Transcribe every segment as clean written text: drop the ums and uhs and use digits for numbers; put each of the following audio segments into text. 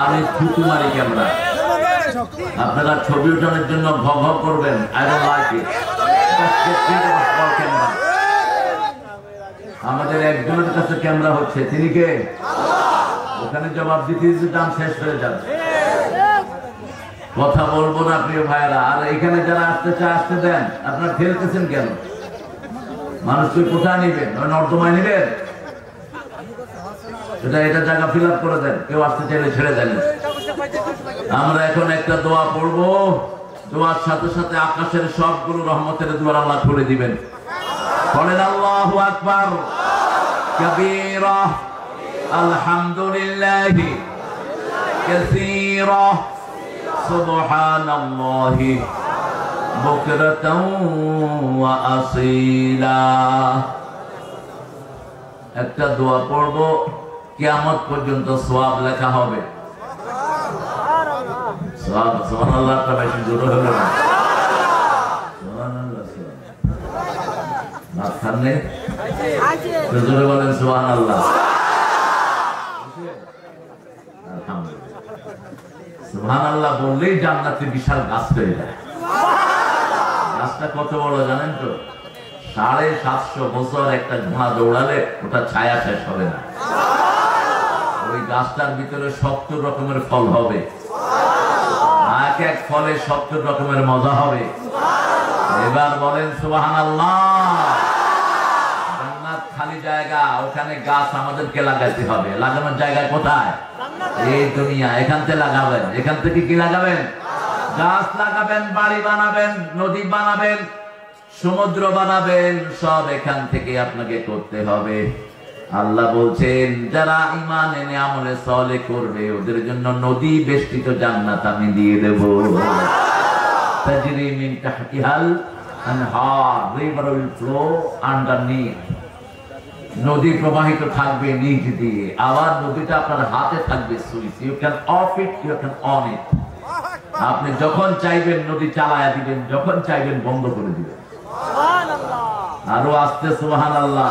আমি থুতুমারি ক্যামেরা। আপনারা ছবি ওঠানোর জন্য ভগ ভগ করবেন, আই ডোন্ট লাইক ইট। আমাদের একজনের কাছে ক্যামেরা হচ্ছে, তিনি কে? ওখানে জবাব দিতে দিতে দাম শেষ হয়ে যাবে। কথা বলবো না প্রিয় ভাইরা। আর এখানে যারা আসতে চায় আসতে দেন। আপনারা ঠেলতেছেন কেন? মানুষকে কোথায় নিবেন? নর্দমায় নিবেন? এটা জায়গা ফিল আপ করে দেন। কেউ আসতে চাইলে ছেড়ে দেন। আমরা এখন একটা দোয়া পড়বো। দোয়ার সাথে সাথে আকাশের সবগুলো রহমতের দুয়ার আল্লাহ খুলে দিবেন। বলেন আল্লাহু আকবার কাবীরা আলহামদুলিল্লাহি কাসীরা সুবহানাল্লাহি বুকরাতাও ওয়া আসীলা। একটা দোয়া পড়বো, কিয়ামত পর্যন্ত সওয়াব লেখা হবে। সওয়াব সুবহানাল্লাহ। তা বেশি জোরে হলো না। সুবহানাল্লাহ। মাঝখানে জোরে বলেন সুবহানাল্লাহ। সুবহানাল্লাহ বললেই জান্নাতে বিশাল গাছ হয়ে যায়। গাছটা কত বড় জানেন তো? 750 বছর একটা ঘোড়া দৌড়ালে ওটা ছায়া শেষ হবে না। ওই গাছটার ভিতরে 70 রকমের ফল হবে। এক এক ফলে 70 রকমের মজা হবে। এবার বলেন সুবহানাল্লাহ। জান্নাত খালি জায়গা, ওখানে গাছ আমাদেরকে লাগাইতে হবে। লাগানোর জায়গা কোথায়? এই দুনিয়া। এখান থেকে লাগাবেন। এখান থেকে কি লাগাবেন? গাছ লাগাবেন, বাড়ি বানাবেন, নদী বানাবেন, সমুদ্র বানাবেন। সব এখান থেকে আপনাকে করতে হবে। আল্লাহ বলছেন যারা ঈমান এনে আমলে সালেহ করবে ওদের জন্য নদী বেষ্টিত জান্নাত আমি দিয়ে দেব। তাজরি মিন তাহতিহাল আনহার, রিভার উইল ফ্লো আন্ডারনিথ। নদী প্রবাহিত থাকবে নিচ দিয়ে। আবার নদীটা আপনার হাতে থাকবে switch. You can off it, you can on it. আপনি যখন চাইবেন নদী চালায়া দিবেন, যখন চাইবেন বন্ধ করে দিবেন। আরো আস্তে সুবহানাল্লাহ।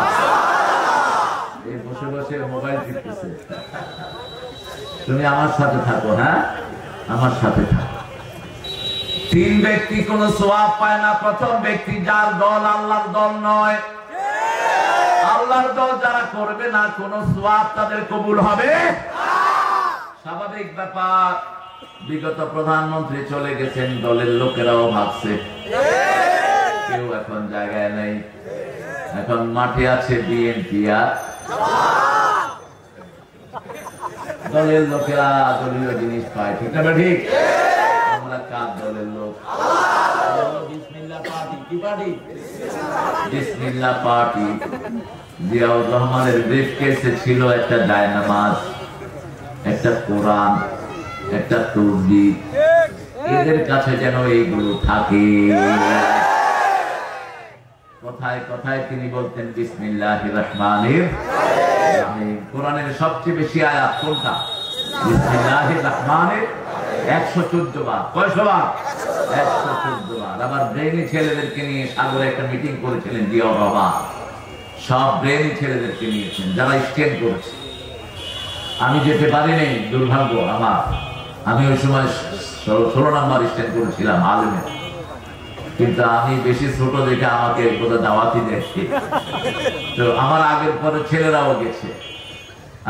এই বসে বসে মোবাইল টিপতেছে। তুমি আমার সাথে থাকো। হ্যাঁ, আমার সাথে থাকো। 3 ব্যক্তি কোন সওয়াব পায় না। প্রথম ব্যক্তি যার দল আল্লাহর দল নয়। আল্লাহর দল যারা করবে না, কোন সওয়াব তাদের কবুল হবে না। স্বাভাবিক ব্যাপার। বিগত প্রধানমন্ত্রী চলে গেছেন, দলের লোকেরাও ভাবছে কেউ এখন জায়গায় নেই। এখন মাঠে আছে বিএনপি আর দলের লোকেরা দলীয় জিনিস পায়। ঠিক না? ঠিক। আমরা কার দলের লোক? বিসমিল্লাহ পার্টি। কি পার্টি? বিসমিল্লাহ পার্টি। জিয়াউর রহমানের ব্রিফকেসে ছিল একটা ডায়নামাজ, একটা কোরআন, একটা তসবিহ। এদের কাছে যেন এইগুলো থাকে। কথায় কথায় তিনি বলতেন বিসমিল্লাহির রহমানির রহিম। কোরআনের সবচেয়ে বেশি আয়াত কোনটা? বিসমিল্লাহির রহমানির 114 বার। কয়শো বার? 114 বার। আবার ব্রেনি ছেলেদেরকে নিয়ে সাগরে একটা মিটিং করেছিলেন জিয়াউর রহমান। সব ব্রেনি ছেলেদেরকে নিয়েছেন যারা স্ট্যান্ড করেছে। আমি যেতে পারিনি, দুর্ভাগ্য আমার। আমি ওই সময় 16 নম্বর স্ট্যান্ড করেছিলাম আলেমে। কিন্তু আমি বেশি ছোট দেখে আমাকে কোথাও দাওয়াতি দেখছি। তো আমার আগের পরে ছেলেরাও গেছে।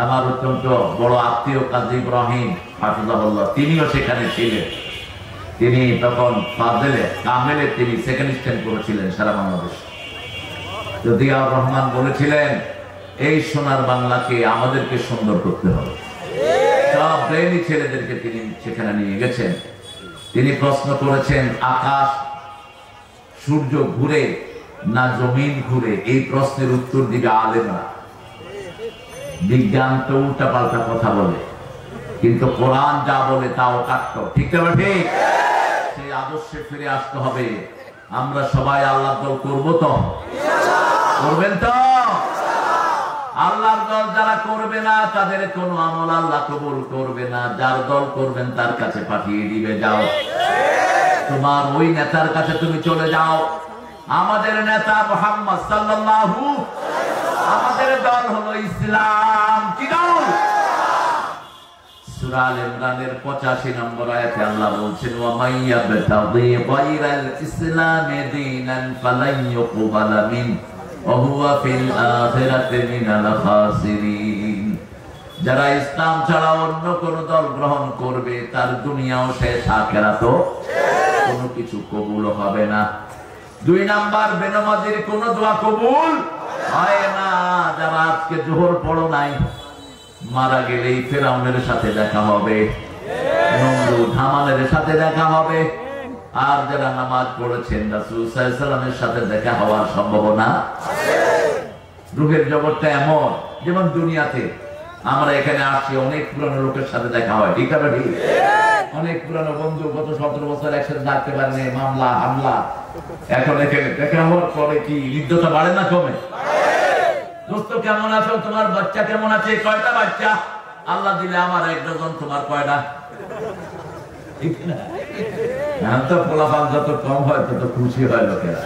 আমার অত্যন্ত বড় আত্মীয় কাজী ইব্রাহিম হাফিজাহুল্লাহ, তিনিও সেখানে ছিলেন। তিনি তখন ফাজেলে কামেলে তিনি সেকেন্ড স্ট্যান্ড করেছিলেন সারা বাংলাদেশ। তো জিয়াউর রহমান বলেছিলেন এই সোনার বাংলাকে আমাদেরকে সুন্দর করতে হবে। সব ব্রেনি ছেলেদেরকে তিনি সেখানে নিয়ে গেছেন। তিনি প্রশ্ন করেছেন আকাশ সূর্য ঘুরে না জমিন ঘুরে? এই প্রশ্নের উত্তর দিবে আলেমরা। বিজ্ঞান তো উল্টা পাল্টা কথা বলে, কিন্তু কোরআন যা বলে তাও কাট্য। ঠিক না? ঠিক। সেই আদর্শে ফিরে আসতে হবে। আমরা সবাই আল্লাহর দল করবো তো? করবেন তো? আল্লাহর দল যারা করবে না তাদের কোনো আমল আল্লাহ কবুল করবে না। যার দল করবেন তার কাছে পাঠিয়ে দিবে। যাও তোমার ওই নেতার কাছে তুমি চলে যাও। আমাদের নেতা মুহাম্মদ সাল্লাল্লাহু, আমাদের দল হলো ইসলাম। কি দল? সূরা আল ইমরানের 85 নম্বর আয়াতে আল্লাহ বলছেন ওয়া মাইয়াবতাগি গায়রাল ইসলামি দীনান ফালান ইউকবালা মিন ওয়া হুয়া ফিল আখিরাতি মিনাল খাসিরিন। যারা ইসলাম ছাড়া অন্য কোন দল গ্রহণ করবে তার দুনিয়াও শেষ, আখিরাতও কোনো কিছু কবুল হবে না। 2 নাম্বার, বেনামাজির কোন দোয়া কবুল হয় না। যারা আজকে জোহর পড়ো নাই, মারা গেলেই ফেরাউনের সাথে দেখা হবে, নমরুদ হামানের সাথে দেখা হবে। আর যারা নামাজ পড়েছেন রাসূল সাল্লাল্লাহু আলাইহি ওয়াসাল্লামের সাথে দেখা হওয়ার সম্ভাবনা আছে। রূহের জগৎটা এমন, যেমন দুনিয়াতে আমরা এখানে আসছি অনেক পুরানো লোকের সাথে দেখা হয়, ঠিক আছে? ঠিক, অনেক পুরানো বন্ধু, গত 17 বছর একসাথে থাকতে পারেনি, মামলা হামলা, এখন এখানে দেখা হওয়ার পরে কি হৃদ্যতা বাড়ে না কমে? দোস্ত কেমন আছো, তোমার বাচ্চা কেমন আছে, কয়টা বাচ্চা? আল্লাহ দিলে আমার 1 ডজন, তোমার কয়টা? ঠিক না? এখন তো পোলাপান যত কম হয় তত খুশি হয় লোকেরা।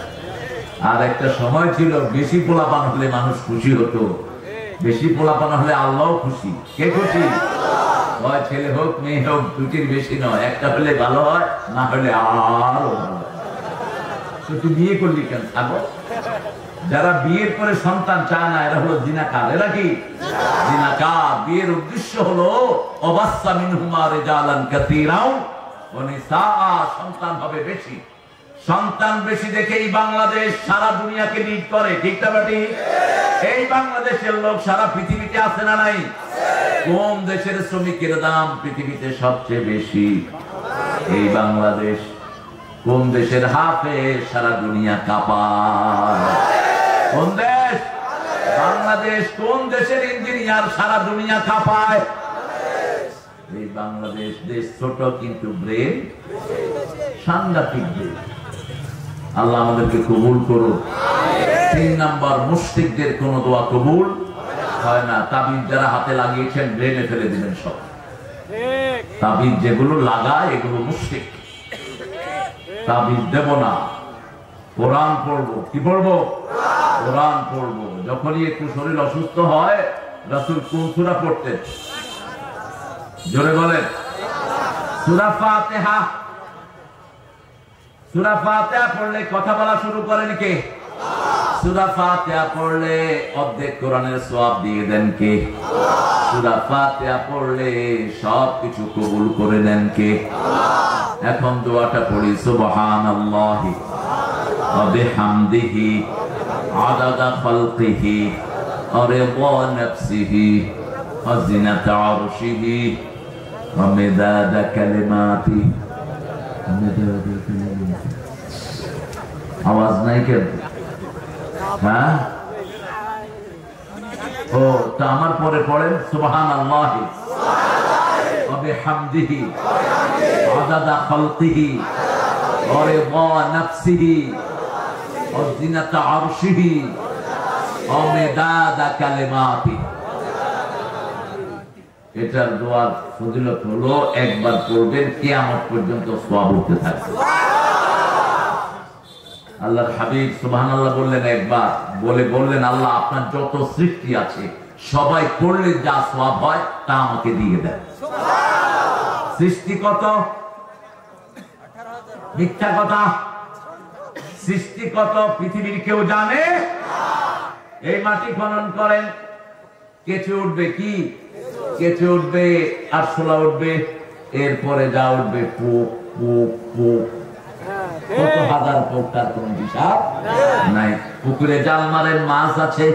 আর একটা সময় ছিল বেশি পোলাপান হলে মানুষ খুশি হতো, বেশি পোলাপান হলে আল্লাহও খুশি। কে খুশি? হয় ছেলে হোক মেয়ে হোক, দুটির বেশি নয়, একটা হলে ভালো হয়, না হলে আরো ভালো। তুই বিয়ে করলি কেন? থাকো। যারা বিয়ের পরে সন্তান চায় না এরা হলো জিনাকার। এরা কি জিনাকার? বিয়ের উদ্দেশ্য হলো অবাস্সা মিনহুমা রিজালান কাসীরাও ওয়া নিসাআ, সন্তান হবে বেশি। সন্তান বেশি দেখেই বাংলাদেশ সারা দুনিয়াকে লিড করে, ঠিক না বেটি? এই বাংলাদেশের লোক সারা পৃথিবীতে আছে না নাই? কোন দেশের শ্রমিকের দাম পৃথিবীতে সবচেয়ে বেশি? এই বাংলাদেশ। কোন দেশের হাফেজ সারা দুনিয়া কাঁপায়? কোন দেশ? বাংলাদেশ। কোন দেশের ইঞ্জিনিয়ার সারা দুনিয়া কাঁপায়? এই বাংলাদেশ। দেশ ছোট কিন্তু ব্রেন সাংঘাতিক দেশ। আল্লাহ আমাদেরকে কবুল করুন। 3 নাম্বার, মুশরিকদের কোন দোয়া কবুল হয় না। তাবিজ যারা হাতে লাগিয়েছেন ব্রেনে ফেলে দিবেন সব। তাবিজ যেগুলো লাগায় এগুলো মুশরিক। তাবিজ দেব না, কোরআন পড়বো। কি পড়বো? কোরআন পড়বো। যখনই একটু শরীর অসুস্থ হয় রাসূল কোন সূরা পড়তেন? জোরে বলেন। সূরা ফাতিহা। সূরা ফাতিহা পড়লে কথা বলা শুরু করেন কে? সূরা ফাতিহা পড়লে অর্ধেক কোরআনের সওয়াব দিয়ে দেন কে? সূরা ফাতিহা পড়লে সবকিছু কবুল করে দেন কে? এখন দোয়াটা পড়ি, সুবহানাল্লাহি ওয়া বিহামদিহি আদাদা খালকিহি ওয়া রিদা নাফসিহি ওয়া জিনাতা আরশিহি ওয়া মিদাদা কালিমাতিহি। আওয়াজ নাই কেন? হ্যাঁ, ও তা আমার পরে পড়েন সুবহানাল্লাহি ওয়া বিহামদিহি আদাদা খালকিহি ওয়া রিদা নাফসিহি ওয়া জিনাতা আরশিহি ওয়া মিদাদা কালিমাতিহি। এটার দোয়ার ফজিলত হলো একবার পড়বেন কিয়ামত পর্যন্ত সওয়াব হতে থাকবে। আল্লাহর হাবিব সুবহানাল্লাহ বললেন, একবার বলে বললেন, আল্লাহ আপনার যত সৃষ্টি আছে সবাই পড়লে যা সওয়াব হয় তা আমাকে দিয়ে দেন। সৃষ্টি কত? মিথ্যা কথা। সৃষ্টি কত পৃথিবীর কেউ জানে? এই মাটি খনন করেন, কেঁচে উঠবে কি? কেঁচে উঠবে, আরশোলা উঠবে, এরপরে যা উঠবে পোক পোক পোক। কত হাজার পোক, তার কোন হিসাব নাই। পুকুরে জাল মারেন, মাছ আছে,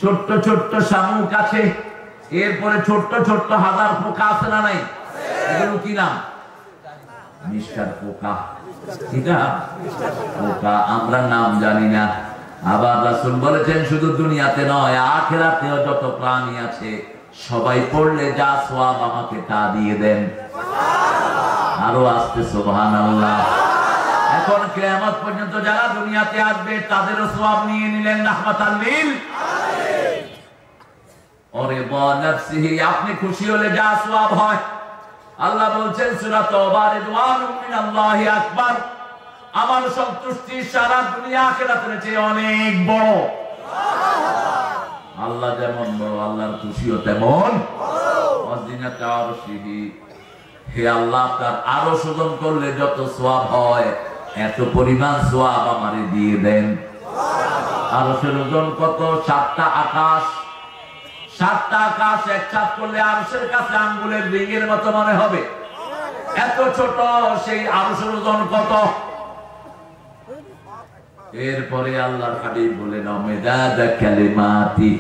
ছোট্ট ছোট্ট শামুক আছে, এরপরে ছোট্ট ছোট্ট হাজার পোকা আছে না নাই? এগুলো কি নাম? মিস্টার পোকা। ঠিক না? পোকা আমরা নাম জানি না। আবার রাসূল বলেছেন শুধু দুনিয়াতে নয় আখিরাতেও যত প্রাণী আছে সবাই পড়লে যা সওয়াব আমাকে তা দিয়ে দেন। আরো আসতে সুবহানাল্লাহ। এখন কিয়ামত পর্যন্ত যারা দুনিয়াতে আসবে তাদেরও সওয়াব নিয়ে নিলেন রাহমাতাল লিল আলামিন। ওরে বনফসিহি, আপনি খুশি হলে যা সওয়াব হয়। আল্লাহ বলছেন সূরা তাওবা, রিদওয়ানুম মিনাল্লাহি আকবার, আমার সন্তুষ্টি সারা দুনিয়া আখিরাতের চেয়ে অনেক বড়। আল্লাহ যেমন বড়, আল্লাহর খুশিও তেমন। হে আল্লাহ, তার আরো শোধন করলে যত সওয়াব হয় এত পরিমাণ সওয়াব আমারে দিয়ে দেন। আরশের ওজন কত? 7টা আকাশ। 7টা আকাশ একসাথ করলে আরশের কাছে আঙ্গুলের রিংয়ের মতো মনে হবে, এত ছোট সেই আরশের ওজন কত? এরপরে আল্লাহর হাবিব বলেন মেদাদা কালিমাতি,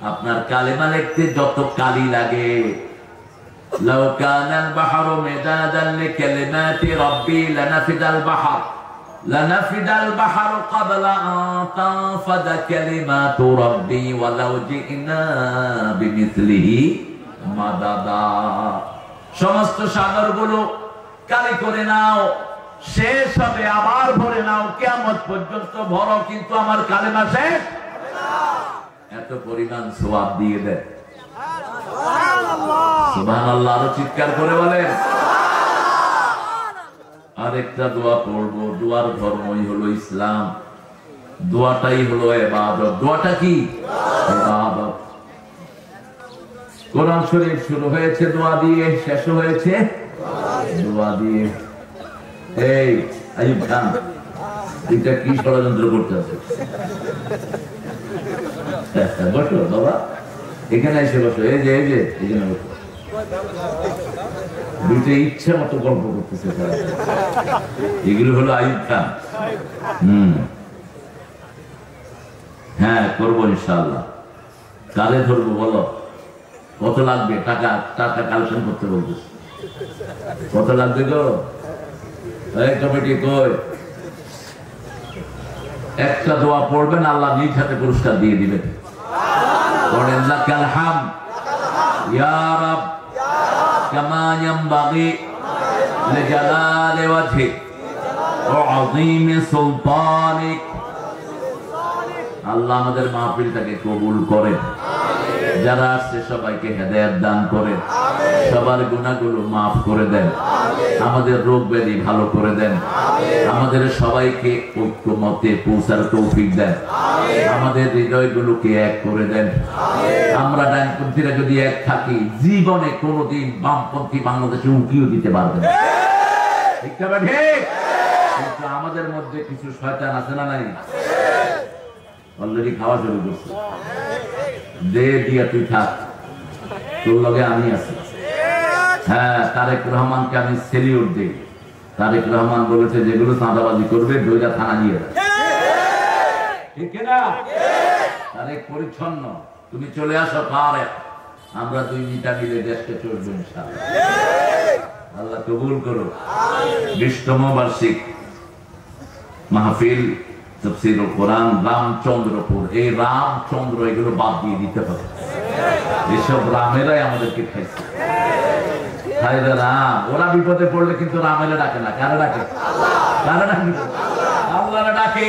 আপনার কালেমা লিখতে যত কালি লাগে। লাউ কানাল বাহরু মিদাদান লিকালিমাতি রাব্বি লানাফিদাল বাহর লানাফিদাল বাহরু ক্বাবলা আন তানফাদা কালিমাতু রাব্বি ওয়ালাউ জিনা বিমিসলিহি মাদাদা। সমস্ত সাগরগুলো কালি করে নাও, শেষ হবে, আবার ভরে নাও, কিয়ামত পর্যন্ত ভরো, কিন্তু আমার কালেমা শেষ এত পরিমাণ সওয়াব দিয়ে দেয়। সুবহানাল্লাহ, আরো চিৎকার করে বলেন। আরেকটা দোয়া পড়বো, দোয়ার ধর্মই হলো ইসলাম, দোয়াটাই হলো ইবাদত। দোয়াটা কি? ইবাদত। কোরআন শরীফ শুরু হয়েছে দোয়া দিয়ে, শেষ হয়েছে দোয়া দিয়ে। এই আইয়ুব খান, এটা কি ষড়যন্ত্র করতেছে? বসো বাবা, এখানে এসে বসো। এই যে এখানে বসো। দুইটা ইচ্ছা মতো গল্প করতেছে, এগুলো হলো আইয়ুব খান। হ্যাঁ, করবো ইনশাআল্লাহ। কালে ধরবো বলো, কত লাগবে? টাকা কালেকশন করতে বলতেছে। কত লাগবে গো? এই কমিটি কই? একটা দোয়া পড়বেন, আল্লাহ নিজ হাতে পুরস্কার দিয়ে দিবেন। পড়েন লাকাল হামদ ইয়া রাব কামা ইয়ানবাগি লিজালালি ওয়াজহিক ওয়া আযীমি সুলতানিক। আল্লাহ আমাদের মাহফিলটাকে কবুল করেন, যারা আসছে সবাইকে হেদায়েত দান করেন, সবার গুনাহগুলো মাফ করে দেন, আমাদের রোগ ব্যাধি ভালো করে দেন, আমাদের সবাইকে ঐক্যমতে পৌঁছার তৌফিক দেন, আমাদের হৃদয়গুলোকে এক করে দেন। আমরা ডানপন্থীরা যদি এক থাকি, জীবনে কোনোদিন বামপন্থী বাংলাদেশে উকিও দিতে পারবেন না, ঠিক না? ঠিক। কিন্তু আমাদের মধ্যে কিছু শয়তান আছে না নাই? অলরেডি খাওয়া শুরু করছে। দে দিয়া তুই থাক, তোর লগে আমি আছি। হ্যাঁ, তারেক রহমানকে আমি সেলিউট দিই। তারেক রহমান বলেছে যেগুলো চাঁদাবাজি করবে দইরা থানা নিয়ে যাবে, ঠিক না? তারেক পরিচ্ছন্ন, তুমি চলে আসো, পারে আমরা দুই মিটা মিলে দেশকে চলবো ইনশাআল্লাহ। আল্লাহ কবুল করো। 20তম বার্ষিক মাহফিল তাফসীরুল কোরআন রামচন্দ্রপুর। এই রামচন্দ্র এগুলো বাদ দিয়ে দিতে হবে, এসব রামেরাই আমাদেরকে খাইছে। ওরা বিপদে পড়লে কিন্তু রামেরা ডাকে না, কারা ডাকে? আল্লাহ ডাকে।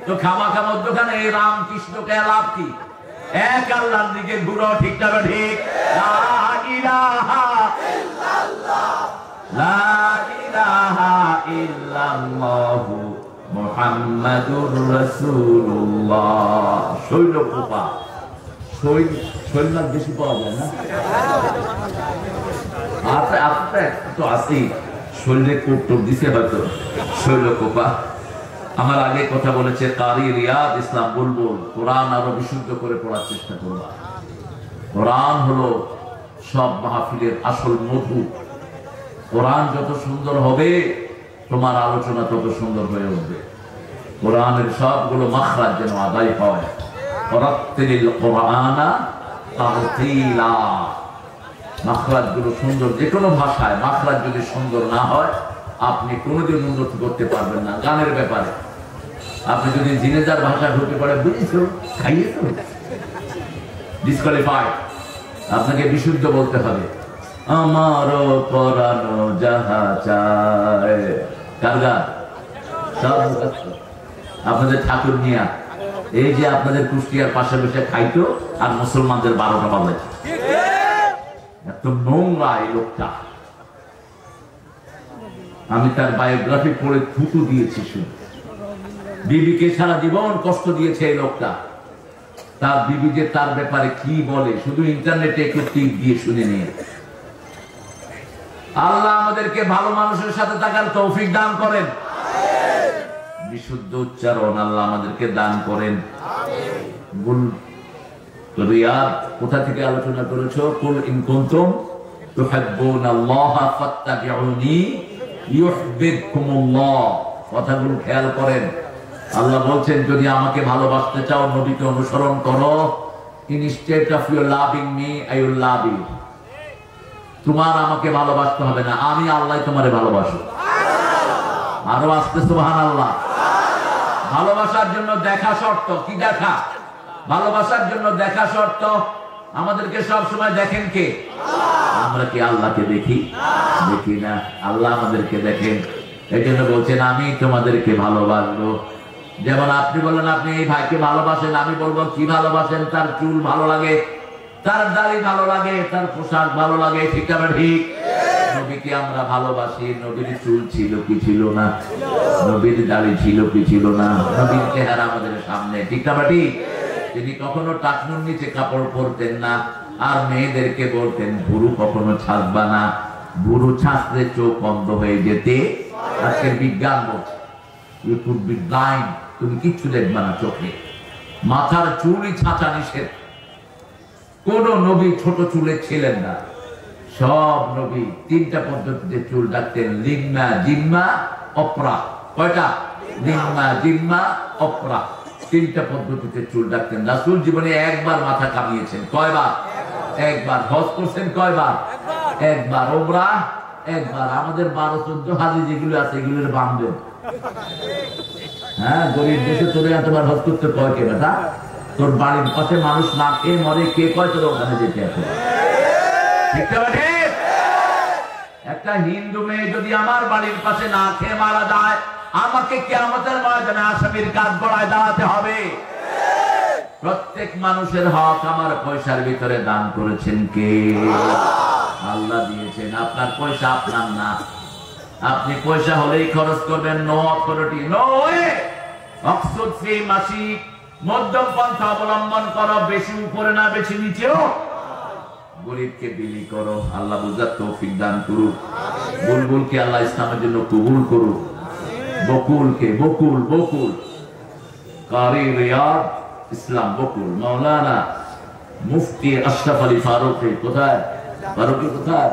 তো খামাখা মধ্যখানে এই রামকৃষ্ণকে লাভ কি? এক আল্লাহর দিকে ঘুরো, ঠিক না? ঠিক। লা ইলাহা ইল্লাল্লাহ, লা ইলাহা ইল্লাল্লাহু মুহাম্মাদুর রাসূলুল্লাহ। শৈলকুপা, শৈলনাথ বেশি পাওয়া যায় না? আপনার তো আছেই, শৈলে কোপ দিছে হয়তো শৈলকুপা। আমার আগে কথা বলেছে কারি রিয়াদ ইসলাম বুলবুল, কোরআন আরো বিশুদ্ধ করে পড়ার চেষ্টা করবা। কোরআন হলো সব মাহফিলের আসল মধু। কোরআন যত সুন্দর হবে, তোমার আলোচনা তত সুন্দর হয়ে উঠবে। কোরআনের সবগুলো মাখরাজ যেন আদায় হয়। ওয়ারাত্তিলিল কোরআনা তারতিলা। মাখরাজ গুলো সুন্দর, যে কোনো ভাষায় মাখরাজ যদি সুন্দর না হয়, আপনি কোনোদিন উন্নতি করতে পারবেন না। গানের ব্যাপারে আপনি যদি জিনেজার ভাষা ঢুকে পড়ে, বুঝেছো, খাইয়েছো, ডিসকোয়ালিফাইড। আপনাকে বিশুদ্ধ বলতে হবে। আমারও পরানো যাহা চায়, কার গান? আপনাদের ঠাকুর মিয়া, এই যে আপনাদের কুষ্টিয়ার পাশে বসে খাইতো আর মুসলমানদের 12টা বাজে। এত নোংরা এই লোকটা। আমি তার বায়োগ্রাফি পড়ে থুতু দিয়েছি। শুনে বিবিকে সারা জীবন কষ্ট দিয়েছে এই লোকটা। তার বিবি যে তার ব্যাপারে কি বলে শুধু ইন্টারনেটে একটু টিপ দিয়ে শুনে নিয়ে। আল্লাহ আমাদেরকে ভালো মানুষের সাথে থাকার তৌফিক দান করেন, বিশুদ্ধ উচ্চারণ আল্লাহ আমাদেরকে দান করেন। রিয়াদ কোথা থেকে আলোচনা করেছো? কুল ইন কুনতুম তুহিব্বুনাল্লাহা ফাত্তাবিউনি ইউহিব্বুকুমুল্লাহ। কথাগুলো খেয়াল করেন। আল্লাহ বলছেন যদি আমাকে ভালোবাসতে চাও নবীকে অনুসরণ করো। Instead of you loving me I will love you. তোমার আমাকে ভালোবাসতে হবে না, আমি আল্লাহ তোমারে ভালোবাসো। আরো আসতে সুবহানাল্লাহ। ভালোবাসার জন্য দেখা শর্ত। কি দেখা? ভালোবাসার জন্য দেখা শর্ত। আমাদেরকে সব সময় দেখেন কে? আমরা কি আল্লাহকে দেখি? দেখি না, আল্লাহ আমাদেরকে দেখেন। এই জন্য বলছেন আমি তোমাদেরকে ভালোবাসবো। যেমন আপনি বলেন আপনি এই ভাইকে ভালোবাসেন, আমি বলবো কি ভালোবাসেন? তার চুল ভালো লাগে, তার দাড়ি ভালো লাগে, তার পোশাক ভালো লাগে। ঠিক না ঠিক? নবীকে আমরা ভালোবাসি। নবীর চুল ছিল কি ছিল না? নবীর দাড়ি ছিল কি ছিল না? নবীর চেহারা আমাদের সামনে। ঠিক না ঠিক? তিনি কখনো টাকনুর নিচে কাপড় পরতেন না। আর মেয়েদেরকে বলতেন ভুরু কখনো ছাঁচবা না, ভুরু ছাঁচলে চোখ বন্ধ হয়ে যেতে। আজকের বিজ্ঞান বলছে ইউ কুড বি ব্লাইন্ড, তুমি কিচ্ছু দেখবা না চোখে। মাথার চুলই ছাঁচা নিষেধ। কোন নবী ছোট চুলে ছিলেন না। সব নবী তিনটা পদ্ধতিতে চুল রাখতেন, লিম্মা, জিম্মা, অপরা। কয়টা? লিম্মা, জিম্মা, অপরা। তিনটা পদ্ধতিতে চুল রাখতেন। রাসূল জীবনে একবার মাথা কামিয়েছেন। কয়বার? একবার। হজ করছেন কয়বার? একবার। ওমরা একবার। আমাদের 12-14 হাজি যেগুলো আছে এগুলোর বাঁধবেন। হ্যাঁ, গরিব দেশে চলে এতবার হজ করতে কয় কে বেটা? তোর বাড়ির পাশে মানুষ না খেয়ে মরে, কে কয় তোর ওখানে যেতে আছে? একটা হিন্দু মেয়ে যদি আমার বাড়ির পাশে না খেয়ে মারা যায়, আমাকে কিয়ামতের ময়দানে আসামির কাঠ গড়ায় দাঁড়াতে হবে। প্রত্যেক মানুষের হক আমার পয়সার ভিতরে দান করেছেন কে? আল্লাহ দিয়েছেন। আপনার পয়সা আপনার না। আপনি পয়সা হলেই খরচ করবেন। No authority, no way. মকসুদ ফি মাসিক, মধ্যম পন্থা অবলম্বন করো। বেশি উপরে না, বেশি নিচেও। গরিবকে বিলি করো। আল্লাহ বুঝার তৌফিক দান করুক। বুলবুলকে আল্লাহ ইসলামের জন্য কবুল করুক। বকুলকে, বকুল, বকুল কারি রিয়াদ ইসলাম বকুল, মাওলানা মুফতি আশরাফ আলী ফারুকী। কোথায় ফারুকী? কোথায়?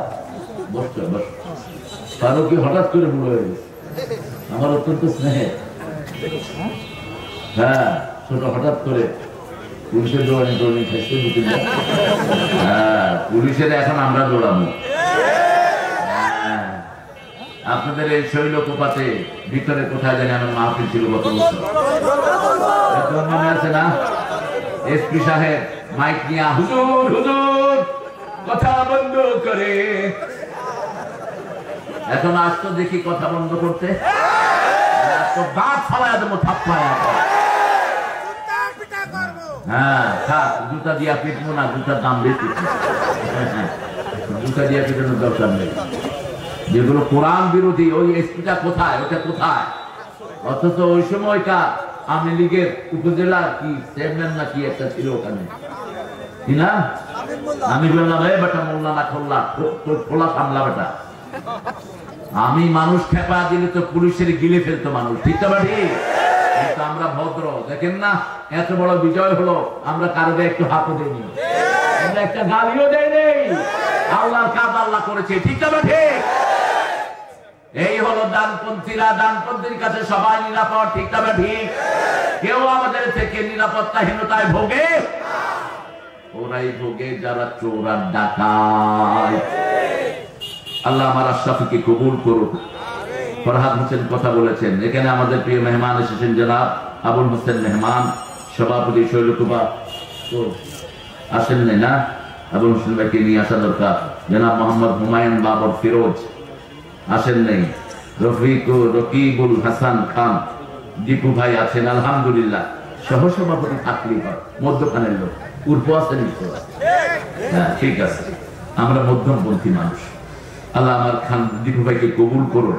বসতে বস। ফারুকী হঠাৎ করে বুড়ো হয়ে গেছে। আমার অত্যন্ত স্নেহের। হ্যাঁ, ছোট হঠাৎ করে পুলিশের দৌড়ানি দৌড়ানি খাইছে। হ্যাঁ, পুলিশের এখন আমরা দৌড়াবো। আপনাদের এই শৈলকুপাতে ভিতরে কোথায় জানি আমার মাহফিল ছিল গত বছর। মনে আছে না? এসপি সাহেব মাইক নিয়ে হুজুর হুজুর কথা বন্ধ করে। এখন আসতো দেখি কথা বন্ধ করতে, দাঁত ফালায় দেবো, থাপ্পায়। হ্যাঁ, থাক, জুতা দিয়া পিটবো না, জুতার দাম বেশি। জুতা দিয়া পিটানোর দরকার নেই। যেগুলো কোরআন বিরোধী, ওই এসপিটা কোথায়? ওটা কোথায়? অথচ ওই সময়টা আওয়ামী লীগের উপজেলা কি চেয়ারম্যান না কি একটা ছিল ওখানে, কি না? আমি বললাম এ বেটা মোল্লা না খোল্লা, তোর খোলা সামলা বেটা। আমি মানুষ খেপা দিলে তো পুলিশের গিলে ফেলতো মানুষ। ঠিক না ঠিক? কিন্তু আমরা ভদ্র। দেখেন না, এত বড় বিজয় হলো, আমরা কারোকে একটু হাতও দেয়নি, আমরা একটা গালিও দেয় নেই। আল্লাহর কাজ আল্লাহ করেছে। ঠিক না ঠিক? এই হলো ডানপন্থীরা। ডানপন্থীর কাছে সবাই নিরাপদ। ঠিক না ঠিক? কেউ আমাদের থেকে নিরাপত্তাহীনতায় ভোগে? ওরাই ভোগে যারা চোর আর ডাকাত। আল্লাহ আমার আশরাফিকে কবুল করুক। ফরহাদ হোসেন কথা বলেছেন। এখানে আমাদের প্রিয় মেহমান এসেছেন জনাব আবুল হোসেন মেহমান, সভাপতি শৈলকুপা। তো আসেন নাই না? আবুল হোসেন ভাইকে নিয়ে আসা দরকার। জনাব মোহাম্মদ হুমায়ুন বাবর ফিরোজ আসেন নাই। রকিবুল হাসান খান দীপু ভাই আছেন আলহামদুলিল্লাহ। সহসভাপতি থাকলেই হয়, মধ্যখানের লোক। উর্ফ আছে নিশ্চ। হ্যাঁ, ঠিক আছে, আমরা মধ্যমপন্থী মানুষ। আল্লাহ আমার খান দীপু ভাইকে কবুল করুন।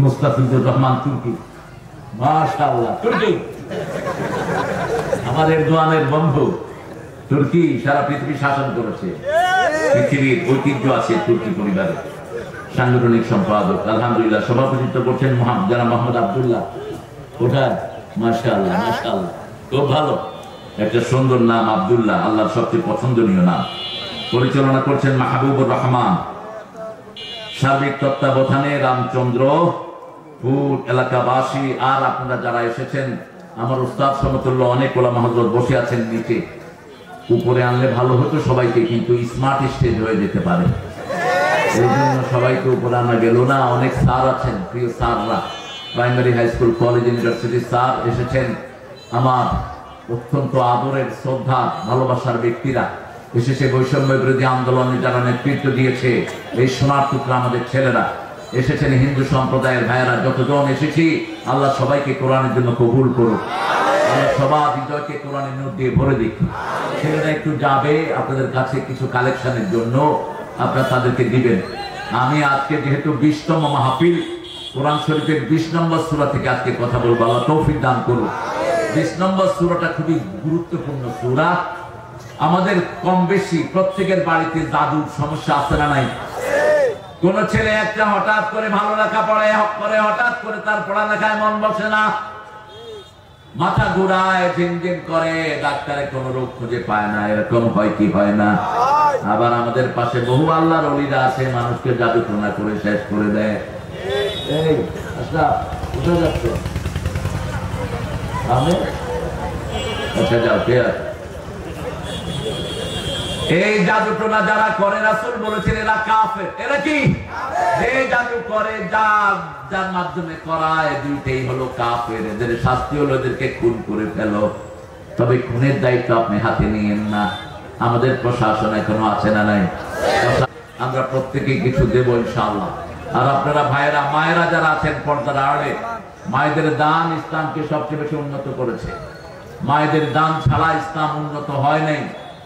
মুস্তাফিজুর রহমান তুর্কি, মাশাআল্লাহ। তুর্কি আমার এরদোয়ানের বন্ধু তুর্কি সারা পৃথিবী শাসন করেছে, পৃথিবীর ঐতিহ্য আছে তুর্কি পরিবারে। সাংগঠনিক সম্পাদক, আলহামদুলিল্লাহ সভাপতিত্ব করছেন যারা মোহাম্মদ আব্দুল্লাহ। কোথায়? মাশাআল্লাহ মাশাআল্লাহ, খুব ভালো, একটা সুন্দর নাম আব্দুল্লাহ, আল্লাহর সবচেয়ে পছন্দনীয় নাম। পরিচালনা করছেন মাহবুবুর রহমান। সার্বিক তত্ত্বাবধানে রামচন্দ্রপুর এলাকাবাসী আর আপনারা যারা এসেছেন, আমার উস্তাদ সমতুল্য অনেক ওলামা হযরত বসে আছেন নিচে, উপরে আনলে ভালো হতো সবাইকে, কিন্তু স্মার্ট স্টেজ হয়ে যেতে পারে, এই জন্য সবাইকে উপরে আনা গেল না। অনেক স্যার আছেন, প্রিয় স্যাররা, প্রাইমারি হাই স্কুল কলেজ ইউনিভার্সিটির স্যার এসেছেন, আমার অত্যন্ত আদরের শ্রদ্ধা ভালোবাসার ব্যক্তিরা এসেছে, বৈষম্য বিরোধী আন্দোলনে যারা নেতৃত্ব দিয়েছে, এই সোনার টুকরা আমাদের ছেলেরা এসেছেন, হিন্দু সম্প্রদায়ের ভাইয়েরা যতজন এসেছি, আল্লাহ সবাইকে কোরআনের জন্য কবুল করুক, আল্লাহ সবার হৃদয়কে কোরআনের নূর দিয়ে ভরে দেখি। ছেলেরা একটু যাবে আপনাদের কাছে কিছু কালেকশনের জন্য, আপনারা তাদেরকে দিবেন। আমি আজকে যেহেতু 20তম মাহফিল, কোরআন শরীফের 20 নম্বর সূরা থেকে আজকে কথা বলবো, আল্লাহ তৌফিক দান করুন। 20 নম্বর সূরাটা খুবই গুরুত্বপূর্ণ সূরা। আমাদের কম বেশি প্রত্যেকের বাড়িতে জাদুর সমস্যা আছে না নাই? কোন ছেলে একটা হঠাৎ করে ভালো লেখা পড়ে হঠাৎ করে তার পড়ালেখায় মন বসে না, মাথা ঘুরায়, ঝিনঝিন করে, ডাক্তারে কোন রোগ খুঁজে পায় না, এরকম হয় কি হয় না? আবার আমাদের পাশে বহু আল্লাহর ওলিরা আছে, মানুষকে জাদু টোনা করে শেষ করে দেয়। এই আচ্ছা উঠে যাচ্ছে, আচ্ছা যাও, কে আছে? এই জাদু টোনা যারা করে, রাসূল বলেছেন এরা কাফের। এরা কি? এই জাদু করে, যার মাধ্যমে করায়, দুইটাই হলো কাফের। এদের শাস্তি হলো এদেরকে খুন করে ফেলো। তবে খুনের দায়িত্ব আপনি হাতে নিয়েন না, আমাদের প্রশাসন এখনো আছে না নাই? আমরা প্রত্যেকে কিছু দেবো ইনশাআল্লাহ। আর আপনারা ভাইয়েরা মায়েরা যারা আছেন পর্দার আড়ে, মায়েদের দান ইসলামকে সবচেয়ে বেশি উন্নত করেছে। মায়েদের দান ছাড়া ইসলাম উন্নত হয় নাই।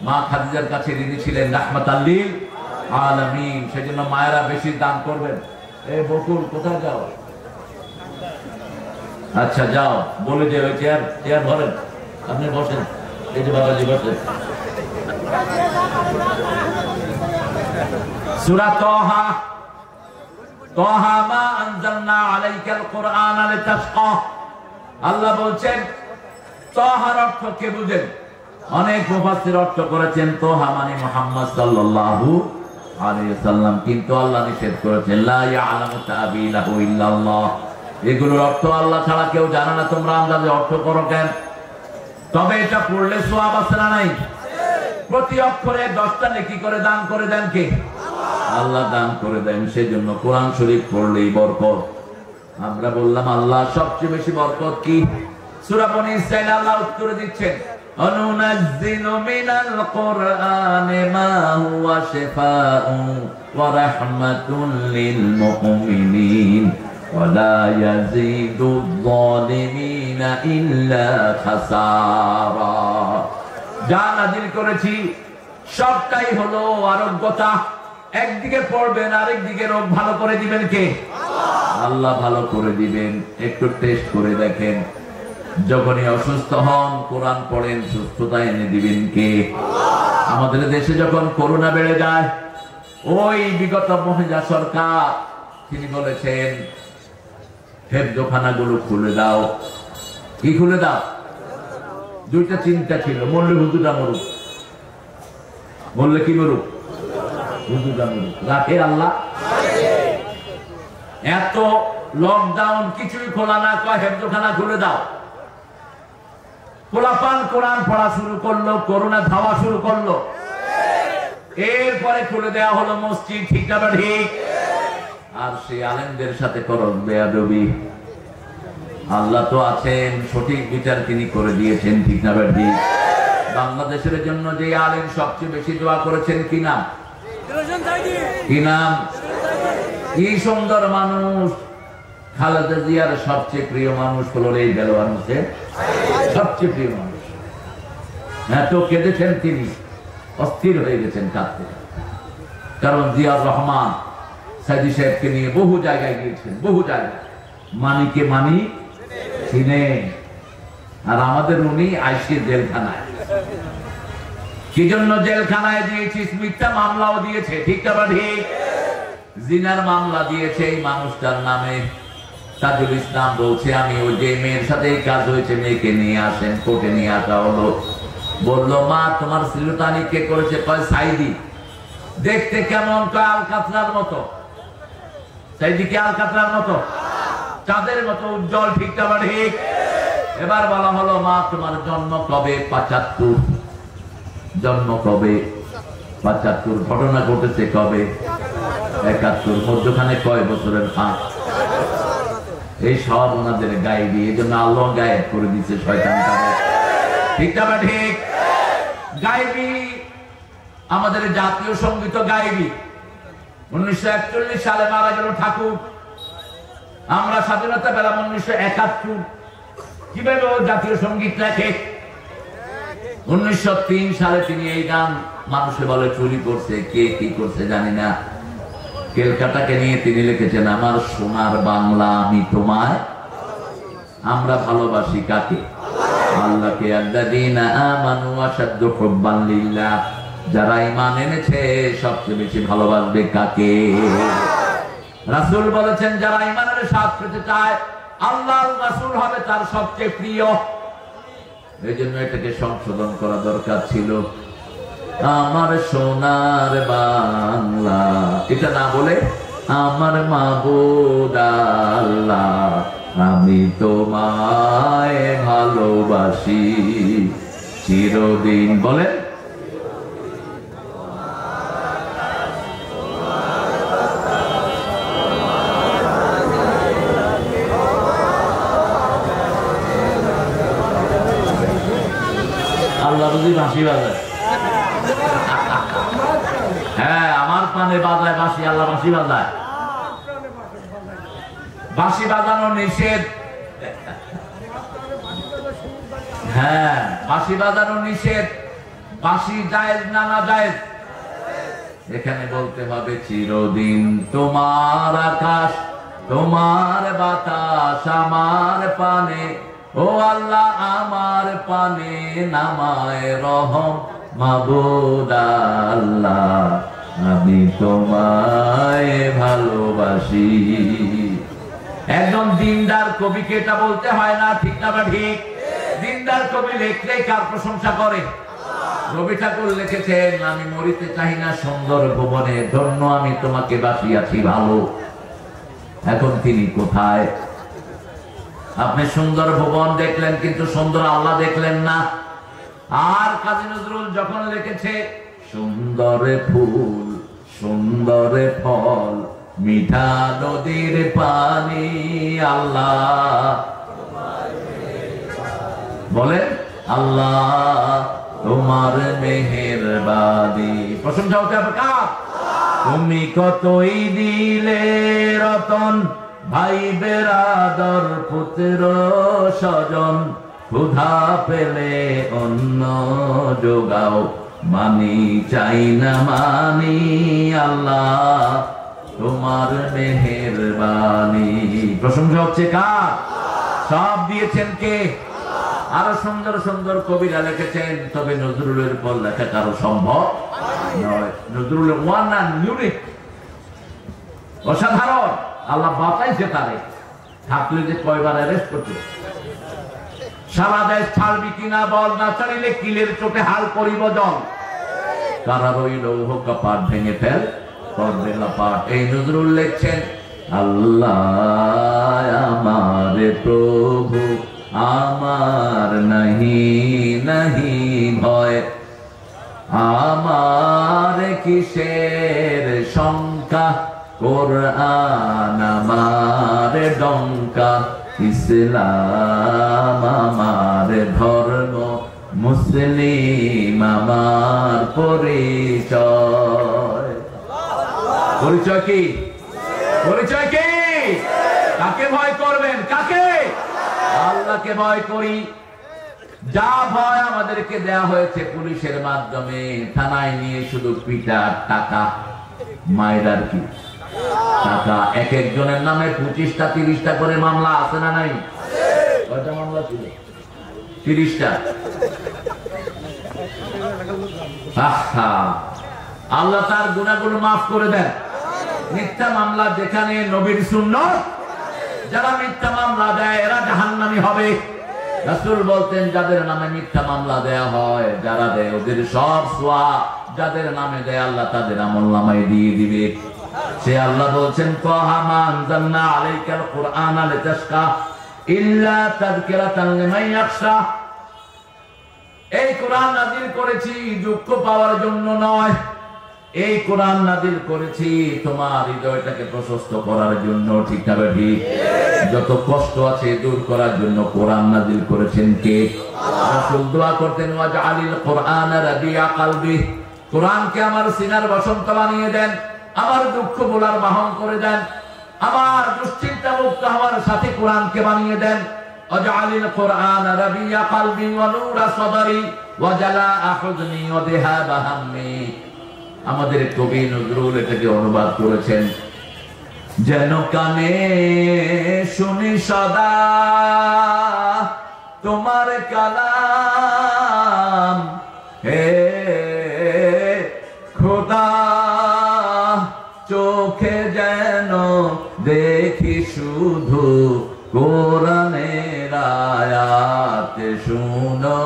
মা খাদিজার কাছে ঋণী ছিলেন রাহমাতাল লিল আলামিন, সেজন্য মায়েরা বেশি দান করবেন। এই বকুল কোথায় যাও? আচ্ছা যাও, বলে যে ওই চেয়ার ধরেন, আপনি বসেন, এই যে বাবাজি বসেন। সূরা তাহা, তাহা মা আনজালনা আলাইকাল কুরআনা লিতাশকা। আল্লাহ বলছেন তাহার অর্থ কে বুঝেন? অনেক মুফাসসির অর্থ করেছেন তাহা মানে মুহাম্মদ সাল্লাল্লাহু আলাইহি সাল্লাম, কিন্তু আল্লাহ নিষেধ করেছেন লা ইয়ালামু তাবিলাহু ইল্লাল্লাহ। এগুলোর অর্থ আল্লাহ ছাড়া কেউ জানে না, তোমরা আন্দাজে অর্থ করো কেন? তবে এটা পড়লে সওয়াব আছে না নাই? প্রতি অক্ষরে 10টা নেকি করে দান করে দেন কে? আল্লাহ দান করে দেন। সেজন্য কোরআন শরীফ পড়লেই বরকত। আমরা বললাম আল্লাহ সবচেয়ে বেশি বরকত কি? সূরা বনী ইসরাঈল আল্লাহ উত্তর দিচ্ছেন, অনুনাজ্জিলু মিনাল কুরআনি মা হুয়া শিফাউন ওয়া রাহমাতুন লিল মুমিনিন ওয়া লা ইয়াজিদুয যালিমিনা ইল্লা খাসারা। যা নাযিল করেছি সবটাই হলো আরোগ্যতা। একদিকে পড়বেন, আরেকদিকে রোগ ভালো করে দিবেন কে? আল্লাহ ভালো করে দিবেন। একটু টেস্ট করে দেখেন, যখনই অসুস্থ হন কোরআন পড়েন, সুস্থতা এনে দিবেন কে? আমাদের দেশে যখন করোনা বেড়ে যায়, ওই বিগত মহিলা সরকার তিনি বলেছেন হেফজখানাগুলো খুলে দাও। কি খুলে দাও? দুইটা চিন্তা ছিল, মরলে হুজুরা মরুক, বললে কি মরুক? হুজুরা মরুক। রাখে আল্লাহ? এত লকডাউন কিছুই খোলা না, কয় হেফজখানা খুলে দাও। পোলাপান কোরআন পড়া শুরু করলো, করোনা ধাওয়া শুরু করলো, এরপরে খুলে দেওয়া হলো মসজিদ। ঠিক না ঠিক? আর সেই আলেমদের সাথে করো বেয়াদবি। আল্লাহ তো আছেন, সঠিক বিচার তিনি করে দিয়েছেন। ঠিক না ঠিক? বাংলাদেশের জন্য যে আলেম সবচেয়ে বেশি দোয়া করেছেন কি নাম? কি নাম? কি সুন্দর মানুষ! খালেদা জিয়ার সবচেয়ে প্রিয় মানুষ হলো এই দেলোয়ার হোসেন, সবচেয়ে প্রিয় মানুষ। এত কেঁদেছেন তিনি, অস্থির হয়ে গেছেন কাঁদতে। কারণ জিয়াউর রহমান সাইদি সাহেবকে নিয়ে বহু জায়গায় গিয়েছেন, বহু জায়গায়। মানিকে মানি চিনে, আর আমাদের উনি আইসি জেলখানায়। কি জন্য জেলখানায় দিয়েছিস? মিথ্যা মামলাও দিয়েছে, ঠিক না ঠিক? জিনার মামলা দিয়েছে এই মানুষটার নামে। তাজুল ইসলাম বলছে আমি ওই যে মেয়ের সাথে এই কাজ হয়েছে, মেয়েকে নিয়ে আসেন, কোর্টে নিয়ে আসা হলো। বললো মা তোমার শ্লীলতাহানি কে করেছে? কয় সাইদি। দেখতে কেমন? কয় আলকাতরার মতো। সাইদি কি আলকাতরার মতো? চাঁদের মতো উজ্জ্বল, ঠিক না ঠিক? এবার বলা হলো মা তোমার জন্ম কবে? ৭৫। জন্ম কবে? ৭৫। ঘটনা ঘটেছে কবে? ৭১। মধ্যখানে কয় বছরের ফাঁক? এই সব ওনাদের গায়েবী। এই জন্য আল্লাহ গায়েব করে দিচ্ছে শয়তানটা, ঠিক না ঠিক? গায়েবী। আমাদের জাতীয় সঙ্গীত গায়েবী। 1941 সালে মারা গেল ঠাকুর। আমরা স্বাধীনতা পেলাম 1971। কিভাবে জাতীয় সঙ্গীত লেখে? 1903 সালে তিনি এই গান মানুষে বলে চুরি করছে, কে কি করছে জানি না, কেলকাটাকে নিয়ে তিনি লিখেছেন আমার সোনার বাংলা আমি তোমায়। আমরা ভালোবাসি কাকে? আল্লাহকে। আল্লাযীনা আমানু আশাদ্দু হুব্বান লিল্লাহ। যারা ঈমান এনেছে সবচেয়ে বেশি ভালোবাসবে কাকে? রাসূল বলেছেন যারা ঈমানের স্বাদ পেতে চায় আল্লাহর রাসূল হবে তার সবচেয়ে প্রিয়। এই জন্য এটাকে সংশোধন করা দরকার ছিল। আমার সোনার বাংলা, এটা না বলে আমার মাবুদ আল্লাহ আমি তোমায় ভালোবাসি চিরদিন। বলে আল্লাহ বুঝি বাঁশি বাজায়। হ্যাঁ, আমার প্রাণে বাজায় বাঁশি, আল্লাহ বাঁশি বাজায়। বাঁশি বাজানো নিষেধ। হ্যাঁ, বাঁশি বাজানো নিষেধ। বাঁশি জায়েজ না না জায়েজ? এখানে বলতে হবে চিরদিন তোমার আকাশ তোমার বাতাস আমার পানে, ও আল্লাহ আমার পানে নামায় রহম মাবুদ আল্লাহ আমি তোমায় ভালোবাসি। একজন দিনদার কবিকে এটা বলতে হয় না, ঠিক না ঠিক? দিনদার কবি লিখলে কার প্রশংসা করে? রবি ঠাকুর লিখেছেন আমি মরিতে চাই না সুন্দর ভুবনে, ধন্য আমি তোমাকে বাসিয়াছি ভালো। এখন তিনি কোথায়? আপনি সুন্দর ভুবন দেখলেন কিন্তু সুন্দর আল্লাহ দেখলেন না। আর কাজী নজরুল যখন লিখেছে সুন্দর ফুল সুন্দর ফল মিঠা নদীর পানি আল্লাহ, বলেন আল্লাহ তোমার মেহেরবানি। প্রশংসা হতে হবে কার? তুমি কতই দিলে রতন ভাই বেরাদর পুত্র স্বজন, ক্ষুধা পেলে অন্ন যোগাও মানি চাই না মানি আল্লাহ তোমার মেহেরবানি। প্রশংসা হচ্ছে কার? সব দিয়েছেন কে? আরো সুন্দর সুন্দর কবিরা লিখেছেন, তবে নজরুলের পর লেখা কারো সম্ভব নয়। নজরুলের ওয়ান অ্যান্ড ইউনিক, অসাধারণ। আল্লাহ বাঁচাইছে তারে, থাকলে যে কয়বার অ্যারেস্ট করতে। সারা দেশ ছাড়বি কিনা বল, না ছাড়িলে কিলের চোটে হাল করিব জল। কারা রইল হোক পাট ভেঙে ফেল করবে না পাট। এই নজরুল লিখছেন আল্লাহ আমার প্রভু আমার নাহি নাহি ভয়, আমার কিসের শঙ্কা কোরআন আমার ডঙ্কা, ইসলাম আমার ধর্ম মুসলিম আমার পরিচয়। পরিচয় কি? পরিচয় কি? কাকে ভয় করবেন? কাকে? আল্লাহকে ভয় করি। যা ভয় আমাদেরকে দেয়া হয়েছে পুলিশের মাধ্যমে, থানায় নিয়ে শুধু পিটার টাকা মায়ের কি টাকা। এক একজনের নামে 25টা 30টা করে মামলা আছে না নাই? কয়টা মামলা ছিল? 30টা। আল্লাহ তার গুনাহগুলো মাফ করে দেন। মিথ্যা মামলা যেখানে নবীর সুন্নাত, যারা মিথ্যা মামলা দেয় এরা জাহান্নামী হবে। রাসূল বলতেন যাদের নামে মিথ্যা মামলা দেয়া হয়, যারা দেয় ওদের সব সওয়াব যাদের নামে দেয় আল্লাহ তাদের আমলনামায় দিয়ে দিবে। সে আল্লাহ বলছেন তাহা মা আনজালনা আলাইকাল কুরআনা লিতাশকা ইল্লা তাযকিরাতান লিমান ইয়াখশা। এই কোরআন নাযিল করেছি দুঃখ পাওয়ার জন্য নয়, এই কোরআন নাযিল করেছি তোমার হৃদয়টাকে প্রশস্ত করার জন্য। ঠিক না ঠিক? যত কষ্ট আছে দূর করার জন্য কোরআন নাযিল করেছেন কে? রাসূল দোয়া করতেন ওয়াজআলিল কুরআনা রাবিআ কলবি, কোরআনকে আমার সিনার বসন্ত বানিয়ে দেন, আমার দুঃখ ভোলার বাহন করে দেন, আমার দুশ্চিন্তা মুক্ত হওয়ার সাথে কোরআনকে বানিয়ে দেন। ওয়াজআলিল কুরআনা রাবিআ কলবি ওয়া নূরা সাদরি ওয়া জালাআ হুজনি ওয়া যিহাবা হাম্মি। আমাদের কবি নজরুল এটাকে অনুবাদ করেছেন, যেন কানে শুনি সদা তোমার কালাম, হে খোদা চোখে যেন দেখি শুধু কোরআনের আয়াত শুনো।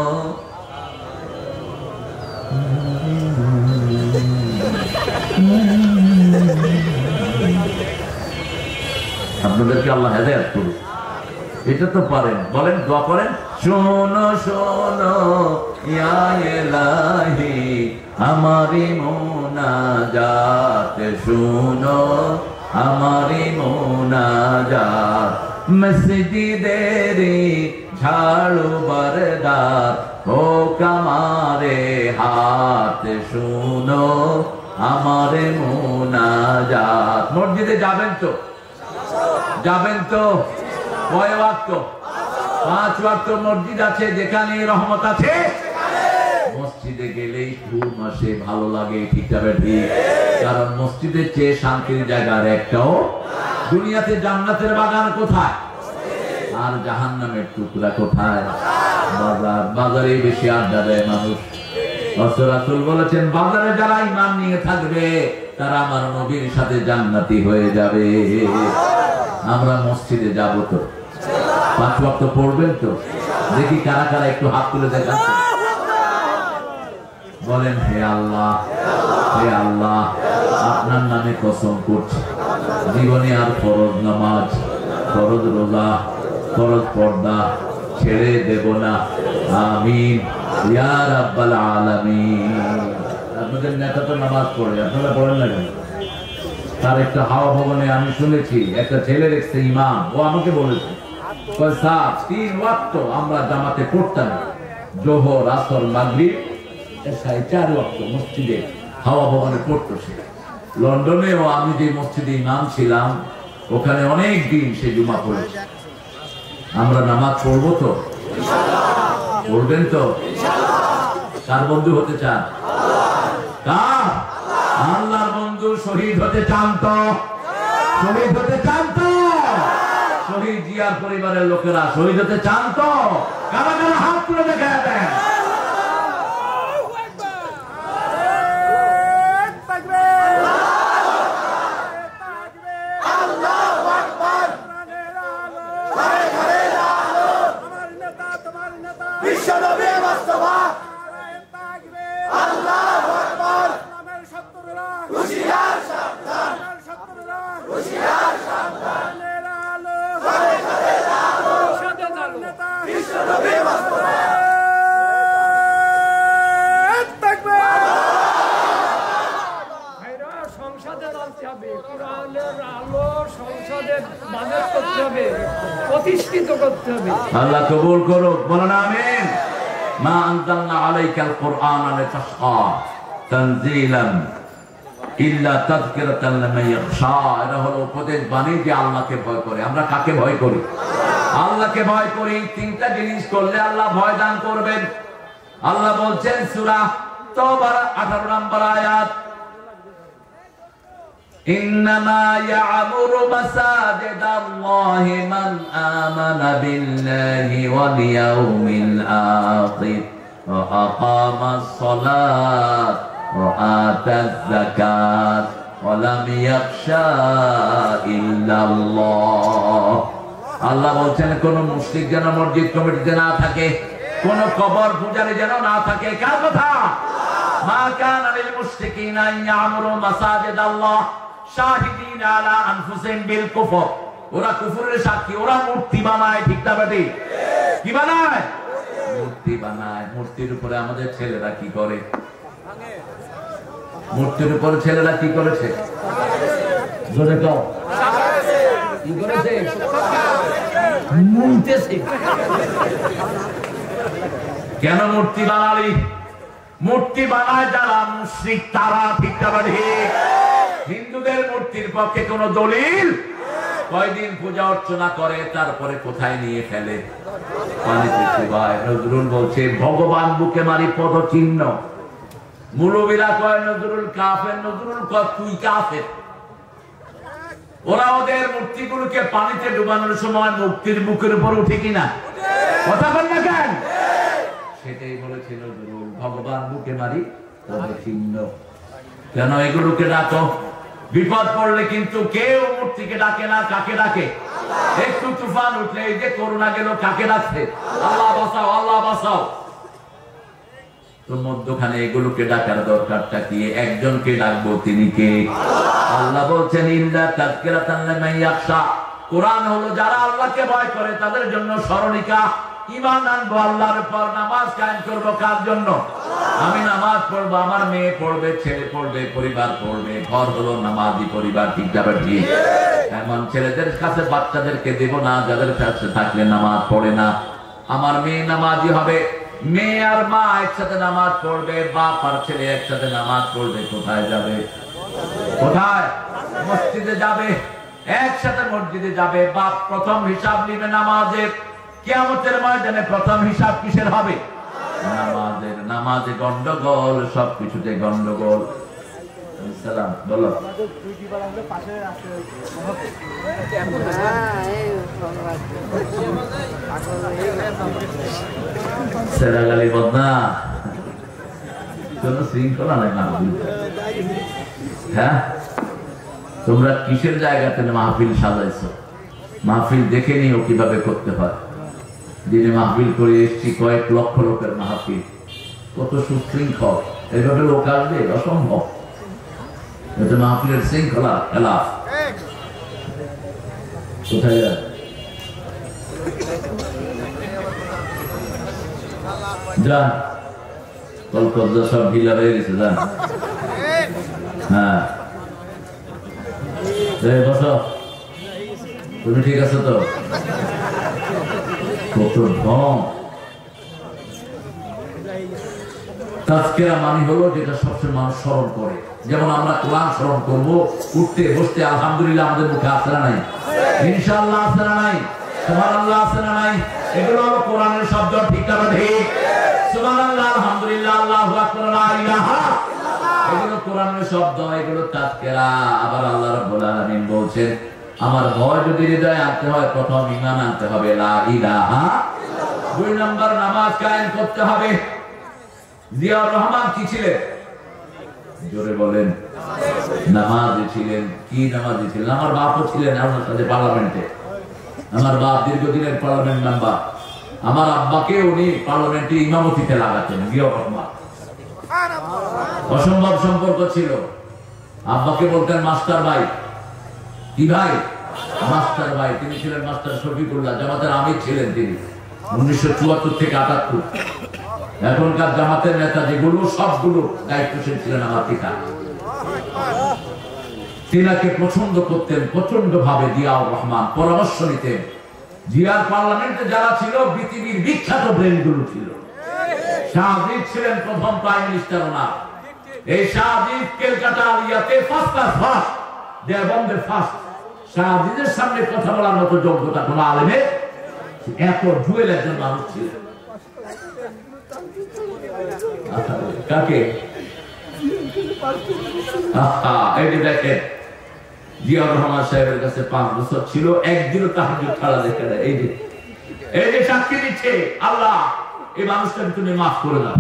আপনাদেরকে আল্লাহ হেদায়েত করুন। এটা তো পারেন, বলেন, দোয়া করেন। শোনো শোনো ইয়া ইলাহি আমারি মুনাজাত, শোনো আমারি মুনাজাত, মসজিদেরি ঝাড়ু বরদার হোক আমারে হাত, শোনো আমারে মুনাজাত। মসজিদে যাবেন তো? যাবেন তো? কয় ওয়াক্ত? 5 ওয়াক্ত মসজিদ আছে যেখানে রহমত আছে। মসজিদে গেলেই ঘুম আসে, ভালো লাগে। ঠিক যাবে ঠিক? কারণ মসজিদের চেয়ে শান্তির জায়গার একটাও দুনিয়াতে। জান্নাতের বাগান কোথায়? আর জাহান্নামের টুকরা কোথায়? বাজার। বাজারে বেশি আড্ডা দেয় মানুষ। রাসূল বলেছেন বাজারে যারা ঈমান নিয়ে থাকবে তারা আমার নবীর সাথে জান্নাতি হয়ে যাবে। আমরা মসজিদে যাব তো? 5 ওয়াক্ত পড়বেন তো? দেখি কারা কারা একটু হাত তুলে দেখান। বলেন, হে আল্লাহ, হে আল্লাহ, আপনার নামে কসম করছি জীবনে আর ফরজ নামাজ, ফরজ রোজা, ফরজ পর্দা ছেড়ে দেব না। আমিন ইয়া রাব্বাল আলামিন। আপনাদের নেতা তো নামাজ পড়ে, আপনারা পড়েন না কেন? তার একটা হাওয়া ভবনে আমি শুনেছি একটা ছেলে দেখছে ইমাম, ও আমাকে বলেছে 3 ওয়াক্ত আমরা জামাতে পড়তাম, জোহর, আসর, মাগরিব, এশা, 4 ওয়াক্ত মসজিদে হাওয়া ভবনে পড়তো সে। লন্ডনেও আমি যে মসজিদে ইমাম ছিলাম ওখানে অনেক দিন সে জুমা পড়েছে। আমরা নামাজ পড়বো তো? পড়বেন তো? কার বন্ধু হতে চান? কার? আল্লাহর বন্ধু। শহীদ হতে চান তো? শহীদ হতে চান তো? শহীদ জিয়ার পরিবারের লোকেরা শহীদ হতে চান তো? কারা কারা হাত তুলে দেখা দেন। আল্লাহ কবুল করুক, বলেন আমিন। মা আনজালনা আলাইকাল কুরআনা লিতাশকা তানজিলান ইল্লা তাযকিরাতান লিমান ইয়াখশা। এটা হলো উপদেশ বাণী যে আল্লাহকে ভয় করে। আমরা কাকে ভয় করি? আল্লাহকে ভয় করি। 3টা জিনিস করলে আল্লাহ ভয় দান করবেন। আল্লাহ বলছেন সূরা তাওবার 18 নম্বর আয়াত, ইন্নামা ইয়া'মুরু মাসাজিদাল্লাহি মান আমানা বিল্লাহি ওয়াল ইয়াউমিল আখির ওয়া আকামাস সালাত ওয়া আতাজ যাকাত ওয়া লাম ইয়াখশা ইল্লাল্লাহ। আল্লাহ বলছেন কোন মুশরিক যেন মসজিদ কমিটিতে না থাকে, কোন কবর পূজারী যেন না থাকে। কার কথা? মা কানা লিল মুশরিকিনা ইয়া'মুরু মাসাজিদাল্লাহ শাহিদিনা আলা আনফুসিহিম বিল কুফর। ওরা কুফরের সাক্ষী, ওরা মূর্তি বানায়। ঠিক না বেটি? কি বানায়? মূর্তি বানায়। মূর্তির উপরে আমাদের ছেলেরা কি করে? মূর্তির উপরে ছেলেরা কি করেছে? জোরে কও। কি করেছে? মূর্তিছে। কেন মূর্তি বানালি? মূর্তি বানায় যারা মুশরিক তারা। ঠিক না বেটি? হিন্দুদের মূর্তির পক্ষে কোন দলিল? কয়দিন পূজা অর্চনা করে, তারপরে কোথায় নিয়ে ফেলে? পানিতে চুবায়। নজরুল বলছে ভগবান বুকে মারি পদচিহ্ন। মুলবিরা কয় নজরুল কাফের, নজরুল কয় তুই কাফের। ওরা ওদের মূর্তিগুলোকে পানিতে ডুবানোর সময় মুক্তির বুকের উপর উঠে কিনা? কথা বল না কেন? সেটাই বলেছে নজরুল, ভগবান বুকে মারি পদচিহ্ন। কেন এগুলোকে ডাকো? বিপদ পড়লে কিন্তু কেউ মূর্তিকে ডাকে না। কাকে ডাকে? একটু তুফান উঠলে, এই যে করোনা গেল, কাকে ডাকছে? আল্লাহ বাঁচাও, আল্লাহ বাঁচাও। তো মধ্যখানে এগুলোকে ডাকার দরকারটা কি? একজনকে ডাকবো, তিনি কে? আল্লাহ বলছেন ইল্লা তাযকিরাতান লিমান ইয়াখশা। কোরআন হলো যারা আল্লাহকে ভয় করে তাদের জন্য স্মরণিকা। ঈমান আনবো আল্লাহর উপর, নামাজ কায়েম করবো কার জন্য? আমি নামাজ পড়বো, আমার মেয়ে পড়বে, ছেলে পড়বে, পরিবার পড়বে। ঘর হলো নামাজি পরিবার। ঠিক যাবে? ঠিক। এমন ছেলেদের কাছে বাচ্চাদেরকে দেব না যাদের কাছে থাকলে নামাজ পড়ে না। আমার মেয়ে নামাজি হবে, মেয়ে আর মা একসাথে নামাজ পড়বে, বাপ আর ছেলে একসাথে নামাজ পড়বে। কোথায় যাবে? কোথায়? মসজিদে যাবে। একসাথে মসজিদে যাবে। বাপ প্রথম হিসাব নিবে নামাজের। কিয়ামতের ময়দানে প্রথম হিসাব কিসের হবে? নামাজের। নামাজে গন্ডগোল, সবকিছুতে গন্ডগোল। সালাম বলো। সেরাগালি বদনা কোন শৃঙ্খলা নাই। হ্যাঁ, তোমরা কিসের জায়গাতে মাহফিল সাজাইছো? মাহফিল দেখে নিও কিভাবে করতে হয়। দিনে মাহফিল করে এসছি কয়েক লক্ষ লোকের মাহফিল, কত সুশৃঙ্খল। এভাবে লোক আসবে? অসম্ভব। এটা মাহফিলের শৃঙ্খলা খেলা। কোথায় যায়? যান, কলকব্জা সব ঢিলা হয়ে গেছে। যান। হ্যাঁ, বসো। তুমি ঠিক আছো তো? কত ঢং। তাজকিরা মানে হলো যেটা সবসময় মানুষ স্মরণ করে। যেমন আমরা কোরআন স্মরণ করবো, উঠতে বসতে আলহামদুলিল্লাহ আমাদের মুখে আছে না নাই? ইনশাআল্লাহ আছে না নাই? সুবহানাল্লাহ আছে না নাই? এগুলো হলো কোরআনের শব্দ। ঠিক না? ঠিক। সুবহানাল্লাহ, আলহামদুলিল্লাহ, আল্লাহু আকবার, লা ইলাহা, এগুলো কোরআনের শব্দ, এগুলো তাজকিরা। আবার আল্লাহ রাব্বুল আলামিন বলছেন আমার ভয় যদি হৃদয়ে আনতে হয়, প্রথম ঈমান আনতে হবে, লা ইলাহা। 2 নম্বর নামাজ কায়েম করতে হবে। জিয়াউর রহমান কি ছিলেন? জোরে বলেন। নামাজি ছিলেন। কি নামাজি ছিলেন? আমার বাপও ছিলেন আমার সাথে পার্লামেন্টে। আমার বাপ দীর্ঘদিনের পার্লামেন্ট মেম্বার। আমার আব্বাকে উনি পার্লামেন্টে ইমামতিতে লাগাতেন। জিয়াউর রহমান অসম্ভব সম্পর্ক ছিল। আব্বাকে বলতেন মাস্টার ভাই। কি ভাই? মাস্টার ভাই। তিনি ছিলেন মাস্টার শফিকুল্লাহ, জামাতের আমির ছিলেন তিনি 1974 থেকে 78। এখনকার জামাতের নেতা যেগুলো সবগুলো দায়িত্বশীল ছিলেন আমার পিতা। তিনাকে পছন্দ করতেন প্রচন্ড ভাবে জিয়াউর রহমান, পরামর্শ নিতেন। জিয়ার পার্লামেন্টে যারা ছিল পৃথিবীর বিখ্যাত ব্রেনগুলো ছিল। শাহ আজিজ ছিলেন প্রথম প্রাইম মিনিস্টার ওনার। এই শাহ আজিজ কলকাতা আলিয়াতে ফার্স্ট ক্লাস ফার্স্ট, দেওবন্দের ফার্স্ট। শাহ আজিজের সামনে কথা বলার মতো যোগ্যতা কোন আলেমের, এত জুয়েল একজন মানুষ ছিলেন। কাকে? এই যে দেখেন জিয়াউর রহমান সাহেবের কাছে 5 বছর ছিল, একদিনও তাহাজ্জুদ ছাড়া দেখে না। এই যে সাক্ষী দিচ্ছে, আল্লাহ এই মানুষটাকে তুমি মাফ করে দাও।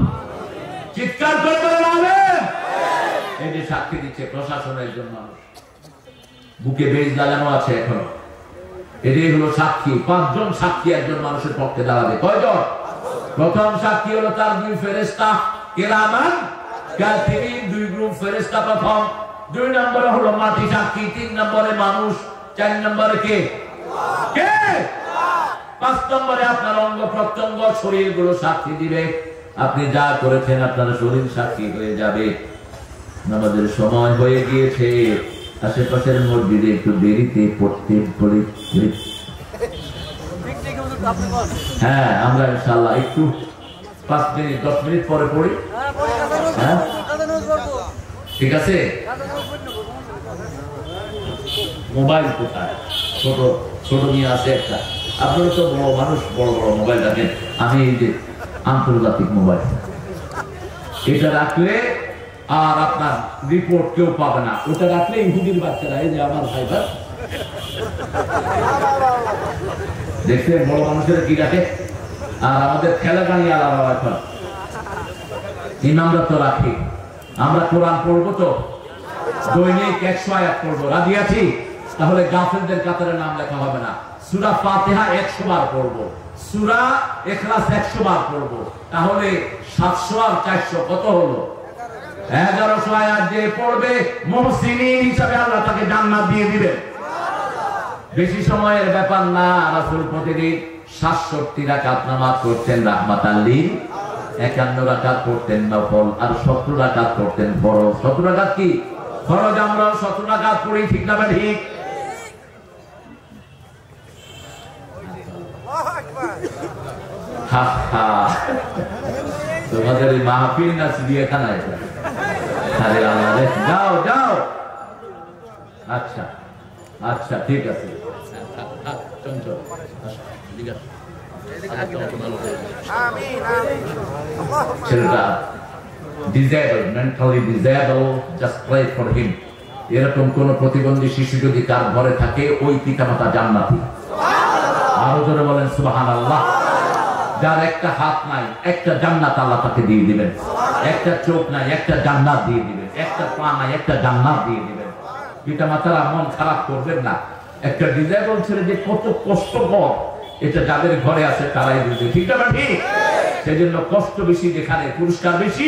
চিৎকার করে বলেন, এই যে সাক্ষী দিচ্ছে প্রশাসনের জন্য, বুকে বেজ লাগানো আছে এখনো। এটাই হলো সাক্ষী। 5 জন সাক্ষী একজন মানুষের পক্ষে দাঁড়াবে। কয়জন? প্রথম সাক্ষী হলো তার 2 ফেরেশতা কিরামান কাতিবিন, 2 গ্রুপ ফেরেশতা প্রথম। 2 নম্বরে হলো মাটি সাক্ষী, 3 নম্বরে মানুষ, 4 নম্বরে কে? 5 নম্বরে আপনার অঙ্গ প্রত্যঙ্গ শরীরগুলো সাক্ষী দিবে। আপনি যা করেছেন আপনার শরীর সাক্ষী হয়ে যাবে। আমাদের সময় হয়ে গিয়েছে, আশেপাশের মসজিদে একটু দেরিতে পড়তে পড়ি। হ্যাঁ, আমরা ইনশাআল্লাহ একটু 5 মিনিট 10 মিনিট পরে পড়ি। হ্যাঁ ঠিক আছে। মোবাইল কোথায়? ছোট ছোট নিয়ে আছে একটা। আপনারা তো বড় মানুষ, বড় বড় মোবাইল রাখেন। আমি এই যে আন্তর্জাতিক মোবাইল, এটা রাখলে আর আপনার রিপোর্ট কেউ পাবে না। ওটা রাখলে ইহুদির বাচ্চারা, এই যে আমার ভাইবার দেখছেন বড় মানুষেরা কি রাখে, আর আমাদের খেলা গাড়ি আলাদা। এখন ইমামরা তো রাখি, আমরা কোরআন পড়বো তো দৈনিক 100 আয়াত পড়বো। রাজি আছি? তাহলে গাফেলদের কাতারে নাম লেখা হবে না। সূরা ফাতিহা 100 বার পড়বো, সূরা ইখলাস 100 বার পড়বো। তাহলে 700 আর 400 কত হলো? 1100 আয়াত যে পড়বে মুহসিনিন হিসাবে আল্লাহ তাকে জান্নাত দিয়ে দিবেন। বেশি সময়ের ব্যাপার না। রাসূল প্রতিদিন 67 রাকাত নামাজ পড়তেন রাহমাতাল লিল, 51 রাকাত পড়তেন নফল, আর 70 রাকাত পড়তেন ফরজ। 70 রাকাত কি ফরজ? আমরা 70 রাকাত পড়ি, ঠিক না ঠিক? তোমাদের এই মাহফিল না চিড়িয়াখানা এটা? আরে আল্লাহ, যাও যাও। আচ্ছা আচ্ছা ঠিক আছে। ছেলেটা disable, mentally disable, just pray for him. এরকম কোন প্রতিবন্ধী শিশু যদি তার ঘরে থাকে, ওই পিতামাতা জান্নাতি। আরো জোরে বলেন সুবহানাল্লাহ। যার একটা হাত নাই, একটা জান্নাত আল্লাহ তাকে দিয়ে দিবেন। একটা চোখ নাই, একটা জান্নাত দিয়ে দিবেন। একটা পা নাই, একটা জান্নাত দিয়ে দিবেন। পিতামাতারা মন খারাপ করবেন না। একটা ডিসেবল ছেলে যে কত কষ্টকর, এটা যাদের ঘরে আছে তারাই বুঝে, ঠিক না ঠিক? সেজন্য কষ্ট বেশি যেখানে, পুরস্কার বেশি।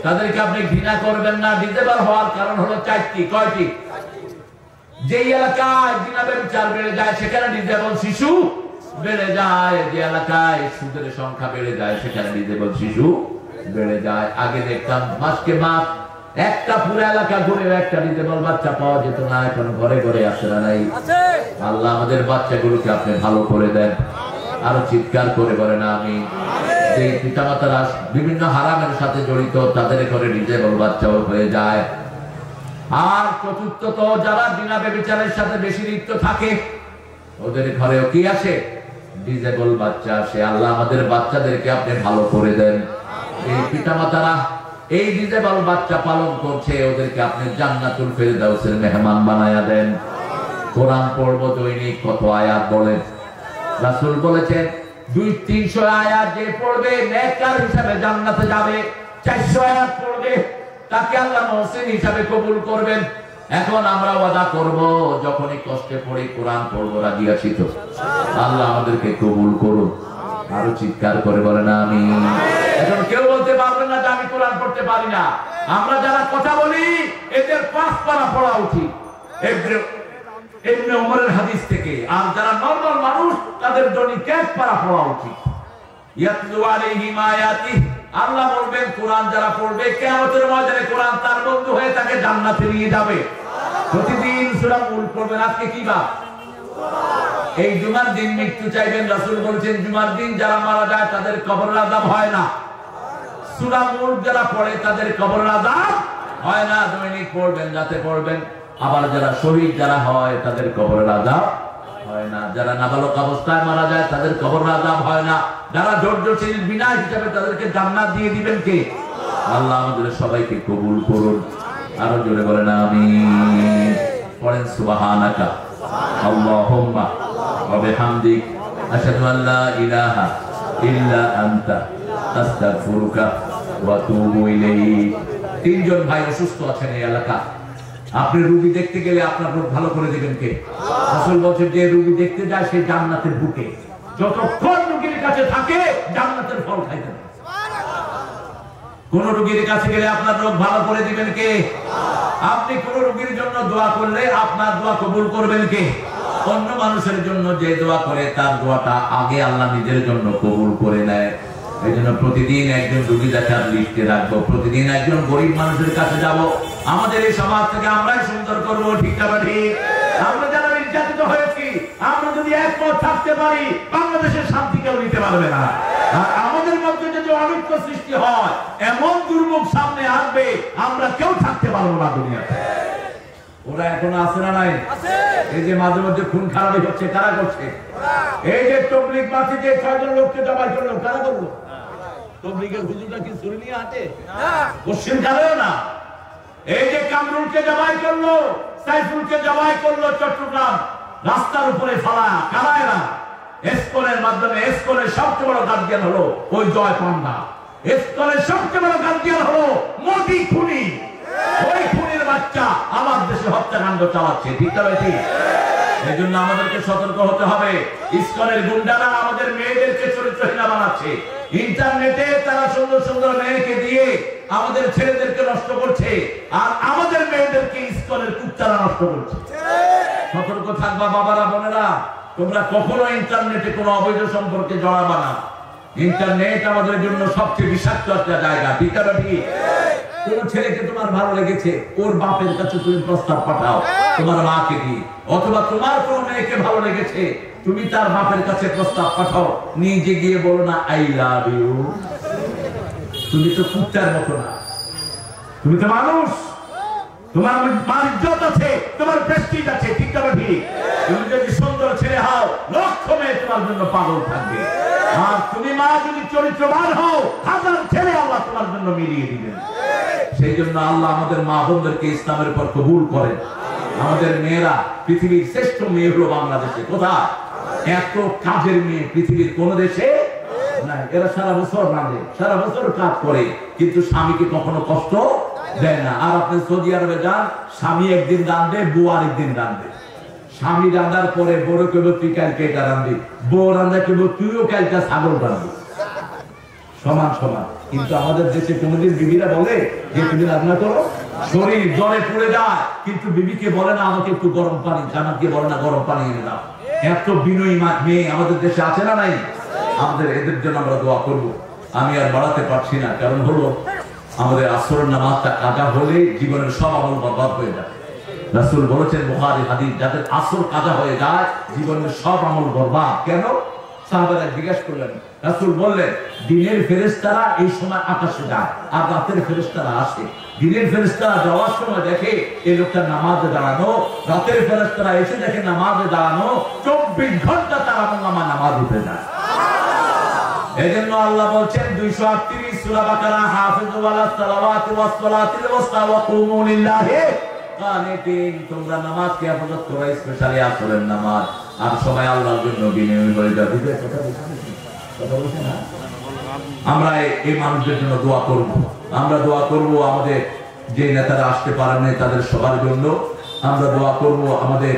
তাদেরকে আপনি ঘৃণা করবেন না। ডিসেবল হওয়ার কারণ হলো 4টি। কয়টি? যেই এলাকায় জিনাবের বিচার বেড়ে যায় সেখানে ডিসেবল শিশু বেড়ে যায়। যে এলাকায় সুদের সংখ্যা বেড়ে যায় সেখানে ডিসেবল শিশু বেড়ে যায়। আগে দেখতাম মাসকে মাস একটা পুরো এলাকা ঘুরে একটা ডিসেবল বাচ্চা পাওয়া যেত না, এখন ঘরে ঘরে আছে না নাই? আল্লাহ আমাদের বাচ্চাগুলোকে আপনি ভালো করে দেন। আরো চিৎকার করে বলেন আমি। যে পিতামাতারা বিভিন্ন হারামের সাথে জড়িত, তাদের ঘরে ডিসেবল বাচ্চাও হয়ে যায়। আর চতুর্থত, যারা বিনা ব্যভিচারের সাথে বেশি লিপ্ত থাকে, ওদের ঘরেও কি আসে? ডিসেবল বাচ্চা আসে। আল্লাহ আমাদের বাচ্চাদেরকে আপনি ভালো করে দেন। এই পিতামাতারা এই ডিসেবল বাচ্চা পালন করছে, ওদেরকে আপনি জান্নাতুল ফেরদাউসের মেহমান বানায়া দেন। কোরআন পড়বো দৈনিক কত আয়াত বলেন? রাসূল বলেছেন 200-300 আয়াত যে পড়বে নেককার হিসাবে জান্নাতে যাবে। 400 আয়াত পড়বে তাকে আল্লাহ মুহসিন হিসাবে কবুল করবেন। এখন আমরা ওয়াদা করব, যখনই কষ্টে পড়ি কোরআন পড়বো। রাজি আছি তো? আল্লাহ আমাদেরকে কবুল করুন। আরো চিৎকার করে বলেন আমিন। এখন কেউ বলতে পারবেন না যে আমি কোরআন পড়তে পারি না। আমরা যারা কথা বলি এদের 5 পারা পড়া উচিত ইবনে ওমরের হাদিস থেকে। আর যারা নরমাল মানুষ তাদের দৈনিক 1 পারা পড়া উচিত। ইয়াতলু আলাইহিম আয়াতি, আল্লাহ বলবেন কোরআন যারা পড়বে কিয়ামতের ময়দানে কোরআন তার বন্ধু হয়ে তাকে জান্নাতে নিয়ে যাবে। প্রতিদিন সূরা মুলক পড়বেন। আজকে কি বার? এই জুমার দিন মৃত্যু চাইবেন। রাসূল বলেছেন জুমার দিন যারা মারা যায় তাদের কবরের আযাব হয় না। সূরা মুলক যারা পড়ে তাদের কবরের আযাব হয় না। দৈনিক পড়বেন, রাতে পড়বেন। আবার যারা শহীদ যারা হয় তাদের কবরের আযাব হয় না। যারা নাবালক অবস্থায় মারা যায় তাদের কবরের আযাব হয় না। যারা ধৈর্যশীল বিনা হিসাবে তাদেরকে জান্নাত দিয়ে দিবেন কে? আল্লাহ আমাদের সবাইকে কবুল করুন। আরো জোরে বলেন আমিন। পড়েন সুবহানাকা আল্লাহুম্মা ওয়া বিহামদিক আশহাদু আল লা ইলাহা ইল্লা আনতা আস্তাগফিরুকা ওয়া আতুবু ইলাইক। তিনজন ভাই অসুস্থ আছেন এই এলাকা, আপনি রোগী দেখতে গেলে আপনার রোগ ভালো করে দিবেন কে? রাসূল বলেন যে রোগী দেখতে যায় সে জান্নাতের বুকে, যতক্ষণ রোগীর কাছে থাকে জান্নাতের ফল খাইতে পারে। কোন রোগীর কাছে গেলে আপনার রোগ ভালো করে দিবেন কে? আপনি কোন রোগীর জন্য দোয়া করলে আপনার দোয়া কবুল করবেন কে? অন্য মানুষের জন্য যে দোয়া করে তার দোয়াটা আগে আল্লাহ নিজের জন্য কবুল করে নেয়। এই জন্য প্রতিদিন একজন রোগী দেখার লিস্টে রাখবো, প্রতিদিন একজন গরিব মানুষের কাছে যাব। আমাদের এই সমাজ থেকে আমরাই সুন্দর করবো, ঠিক না ঠিক? আমরা যারা নির্যাতিত হয়েছি, আমরা যদি একমত থাকতে পারি বাংলাদেশের শান্তি কেউ নিতে পারবে না। আর আমাদের মধ্যে যদি অনৈক্য সৃষ্টি হয়, এমন দুর্ভোগ সামনে আসবে আমরা কেউ থাকতে পারবো না দুনিয়াতে। ওরা এখন আছে না নাই? এই যে মাঝে মধ্যে খুন খারাপি হচ্ছে, কারা করছে? এই যে তবলিগ মাসে যে 6 জন লোককে জবাই করলো, কারা করলো? তবলিগের হুজুররা কি ছুরি নিয়ে হাঁটে? কোশ্চেন কারেও না। এই যে কামরুলকে জবাই করলো, সাইফুলকে জবাই করলো চট্টগ্রাম, রাস্তার উপরে ফালা, কারায় না? এসকলের মাধ্যমে এসকলের সবচেয়ে বড় গার্জিয়ান হলো ওই জয় পান্ডা। এসকলের সবচেয়ে বড় গার্জিয়ান হলো মোদি খুনি। ওই খুনির বাচ্চা আমার দেশে হত্যাকাণ্ড চালাচ্ছে, ঠিক না ঠিক? এই জন্য আমাদেরকে সতর্ক হতে হবে। ইসকনের গুন্ডারা আমাদের মেয়েদেরকে চরিত্রহীন বানাচ্ছে। ইন্টারনেটে তারা সুন্দর সুন্দর মেয়েকে দিয়ে আমাদের ছেলেদেরকে নষ্ট করছে, আর আমাদের মেয়েদেরকে ইসকনের কুত্তারা নষ্ট করছে। সতর্ক থাকবা বাবারা, বোনেরা, তোমরা কখনো ইন্টারনেটে কোনো অবৈধ সম্পর্কে জড়াবা না। ইন্টারনেট আমাদের জন্য সবচেয়ে বিষাক্ত একটা জায়গা, ঠিক না ঠিক? কোন ছেলেকে তোমার ভালো লেগেছে, ওর বাপের কাছে তুমি প্রস্তাব পাঠাও তোমার মাকে দিয়ে, অথবা তোমার কোন মেয়েকে ভালো লেগেছে তুমি তার বাপের কাছে প্রস্তাব পাঠাও, নিজে গিয়ে বলো না আই লাভ ইউ। তুমি তো কুত্তার মতো না, তুমি তো মানুষ, তোমার ইজ্জত আছে, তোমার প্রেস্টিজ আছে, ঠিক না ঠিক? তুমি যদি সুন্দর ছেলে হও, লক্ষ মেয়ে তোমার জন্য পাগল থাকবে। আর তুমি মা যদি চরিত্রবান হও, হাজার ছেলে আল্লাহ তোমার জন্য মিলিয়ে দিবেন। সেই জন্য আল্লাহ আমাদের মা বোনদেরকে ইসলামের পর কবুল করেন। আমাদের মেয়েরা, পৃথিবীর শ্রেষ্ঠ মেয়ে হলো বাংলাদেশে। কোথায়? এত কাজের মেয়ে পৃথিবীর কোন দেশে নাই। এরা সারা বছর রাঁধে, সারা বছর কাজ করে, কিন্তু স্বামীকে কখনো কষ্ট দেয় না। আর আপনি সৌদি আরবে যান, স্বামী একদিন রাঁধবে, বউ আরেকদিন রাঁধবে। স্বামী রান্নার পরে বড় কেবল তুই কালকে এটা রাঁধবি, বউ রান্না কেবল তুইও কালকে ছাগল রাঁধবি, সমান সমান। কিন্তু আমাদের দেশে কোনদিন বিবিরা বলে যে তুমি রান্না করো, শরীর জ্বরে পুড়ে যায়, কিন্তু বিবিকে বলে না আমাকে একটু গরম পানি, জামাকে বলে না গরম পানি এনে দাও। এত বিনয়ী মেয়ে আমাদের দেশে আছে না নাই? আমাদের এদের জন্য আমরা দোয়া করব। আমি আর বাড়াতে পারছি না, কারণ হলো আমাদের আসরের নামাজটা কাজা হলে জীবনের সব আমল বরবাদ হয়ে যায়। রাসূল বলেছেন বুখারী হাদিস, যাদের আসর কাজা হয়ে যায় জীবনের সব আমল বরবাদ। কেন? সাহাবারা জিজ্ঞেস করলেন, রাসূল বললেন দিনের ফেরেশতারা এই সময় আকাশে যায়, আর রাতের ফেরেশতারা আসে। দিনের ফেরেশতারা যাওয়ার সময় দেখে এই লোকটা নামাজে দাঁড়ানো, রাতের ফেরেশতারা এসে দেখে নামাজে দাঁড়ানো, 24 ঘন্টা তার আমলনামা নামাজ উঠে যায়। এজন্য আল্লাহ বলছেন 238 সূরা বাকারা, হাফিজু আলাস সালাওয়াতি ওয়াস সালাতিল ওয়াসতা ওয়া কুমু লিল্লাহি কানিতিন। তোমরা নামাজকে হেফাজত করো, স্পেশালি আসরের নামাজ, আর সবাই আল্লাহর জন্য বিনয়ী হয়ে যাবে। কথা বলছেন না? আমরা এই মানুষদের জন্য দোয়া করব। আমরা দোয়া করব আমাদের যে নেতারা আসতে পারেন না তাদের সবার জন্য। আমরা দোয়া করব আমাদের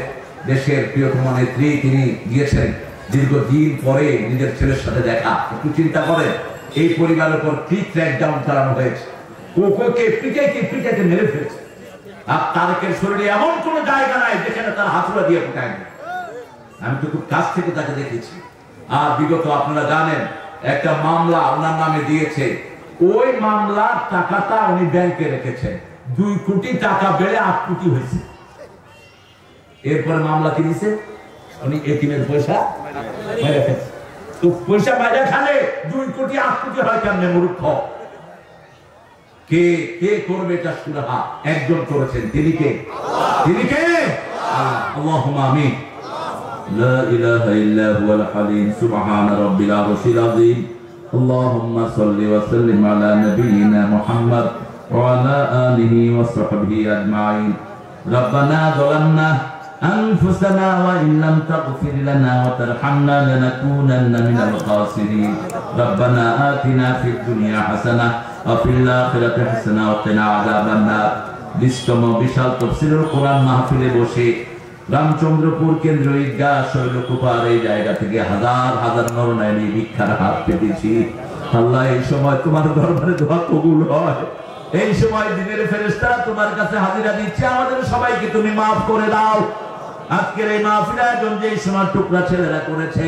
দেশের প্রিয়তম নেত্রী, তিনি গিয়েছেন দীর্ঘদিন পরে নিজের ছেলের সাথে দেখা। একটু চিন্তা করেন, এই পরিবারের উপর কি ক্র্যাকডাউন চালানো হয়েছে, ওকে পিটাইতে মেরে ফেলেছে। আর তারেকের শরীরে এমন কোন জায়গা নাই যেখানে তার হাতুড়া দিয়ে পিটায়নি। আমি তো খুব কাছ থেকে তাকে দেখেছি। আর বিগত আপনারা জানেন একটা মামলা ওনার নামে দিয়েছে, ওই মামলার টাকাটা উনি ব্যাংকে রেখেছেন, 2 কোটি টাকা বেড়ে 8 কোটি হয়েছে। এরপরে মামলা কি দিয়েছে, উনি এতিমের পয়সা মেরে ফেলছে। তো পয়সা মেরে খালে 2 কোটি 8 কোটি হয় কেমনে? মূর্খ। কে কে করবে এটা? সুরাহা একজন করেছেন, তিনি কে? তিনি কে? আল্লাহুম্মা আমিন। লা ইলাহা ইল্লা হুয়াল হালিম সুবহান রাব্বিল আরশিল আযীম। আল্লাহুম্মা সাল্লি ওয়া সাল্লিম আলা নাবিয়িনা মুহাম্মদ ওয়া আলা আলিহি ওয়া সাহবিহি আজমাইন। রব্বানা যালামনা আনফুসানা ওয়া ইন লাম তাগফির লানা ওয়া তারহামনা লানাকুনান্না মিনাল খাসিরিন রব্বানা আতিনা ফিদ দুনিয়া হাসানাহ ওয়া ফিল আখিরাতি হাসানাহ ওয়া কিনা আযাবান নার। বিশাল তাফসীরুল কোরআন মাহফিলে বসে রামচন্দ্রপুর কেন্দ্র ঈদগাহ শৈলকুপার এই জায়গা থেকে হাজার হাজার নরনারী ভিক্ষার হাত পেতেছি। আল্লাহ, এই সময় তোমার দরবারে দোয়া কবুল হয়, এই সময় দিনের ফেরেশতারা তোমার কাছে হাজিরা দিচ্ছে, আমাদের সবাইকে তুমি মাফ করে দাও। আজকের এই মাহফিল আয়োজন যে সোনার টুকরা ছেলেরা করেছে,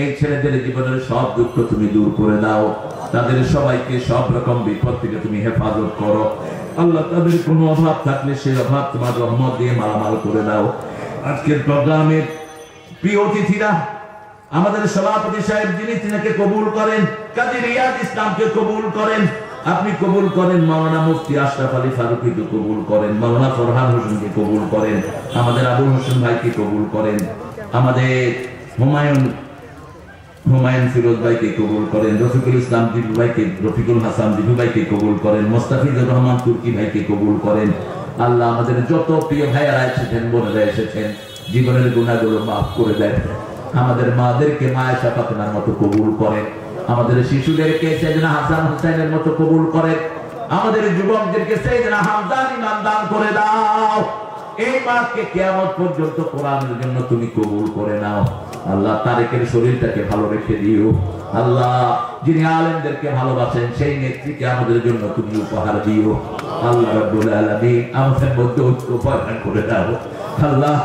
এই ছেলেদের জীবনের সব দুঃখ তুমি দূর করে দাও, তাদের সবাইকে সব রকম বিপদ থেকে তুমি হেফাজত করো। আল্লাহ, তাদের কোনো অভাব থাকলে সেই অভাব তোমার রহমত দিয়ে মালামাল করে দাও। আজকের প্রোগ্রামের প্রিয় অতিথিরা, আমাদের সভাপতি সাহেব যিনি তিনাকে কবুল করেন, কাজী রিয়াদ ইসলামকে কবুল করেন, আপনি কবুল করেন। মাওলানা মুফতি আশরাফ আলী ফারুকীকে কবুল করেন, মাওলানা ফরহান হোসেনকে কবুল করেন, আমাদের আবুল হোসেন ভাইকে কবুল করেন, আমাদের হুমায়ুন ফিরোজ ভাইকে কবুল করেন, রফিকুল ইসলাম দিবু ভাইকে, রফিকুল হাসান দিবু ভাইকে কবুল করেন, মোস্তাফিজুর রহমান তুর্কি ভাইকে কবুল করেন। আল্লাহ, আমাদের যত প্রিয় ভাইয়ারা এসেছেন, বোনেরা এসেছেন, জীবনের গুনাহগুলো মাফ করে দেন। আমাদের মাদেরকে মায়েশা ফাতেমার মতো কবুল করেন, আমাদের শিশুদেরকে সাইয়েদনা হাসান হুসাইনের মতো কবুল করেন, আমাদের যুবকদেরকে সাইয়েদনা হামজার ইমাম দান করে দাও। এই মাকে কিয়ামত পর্যন্ত কোরআনের জন্য তুমি কবুল করে নাও। আল্লাহ, তারেকের শরীরটাকে ভালো রেখে দিও। আল্লাহ, যিনি আলেমদেরকে ভালোবাসেন সেই নেত্রীকে আমাদের জন্য তুমি উপহার দিও। আল্লাহ রাব্বুল আলামিন আমাদের মধ্যে ঐক্য প্রদান করে দাও। আল্লাহ,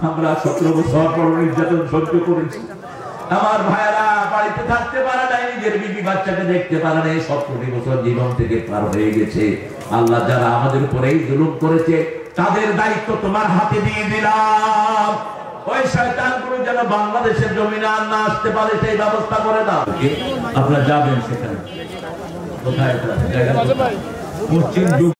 আমরা 17 বছর পর নির্যাতন সহ্য করেছি, আমার ভাইয়েরা বাড়িতে থাকতে পারে নাই, নিজের বিবি বাচ্চাকে দেখতে পারে নাই, 17 বছর জীবন থেকে পার হয়ে গেছে। আল্লাহ, যারা আমাদের উপরে এই জুলুম করেছে তাদের দায়িত্ব তোমার হাতে দিয়ে দিলাম। ওই শয়তানগুলো যেন বাংলাদেশের জমিনে আর না আসতে পারে সেই ব্যবস্থা করে দাও। আপনারা যাবেন সেখানে, কোথায় জায়গা পশ্চিম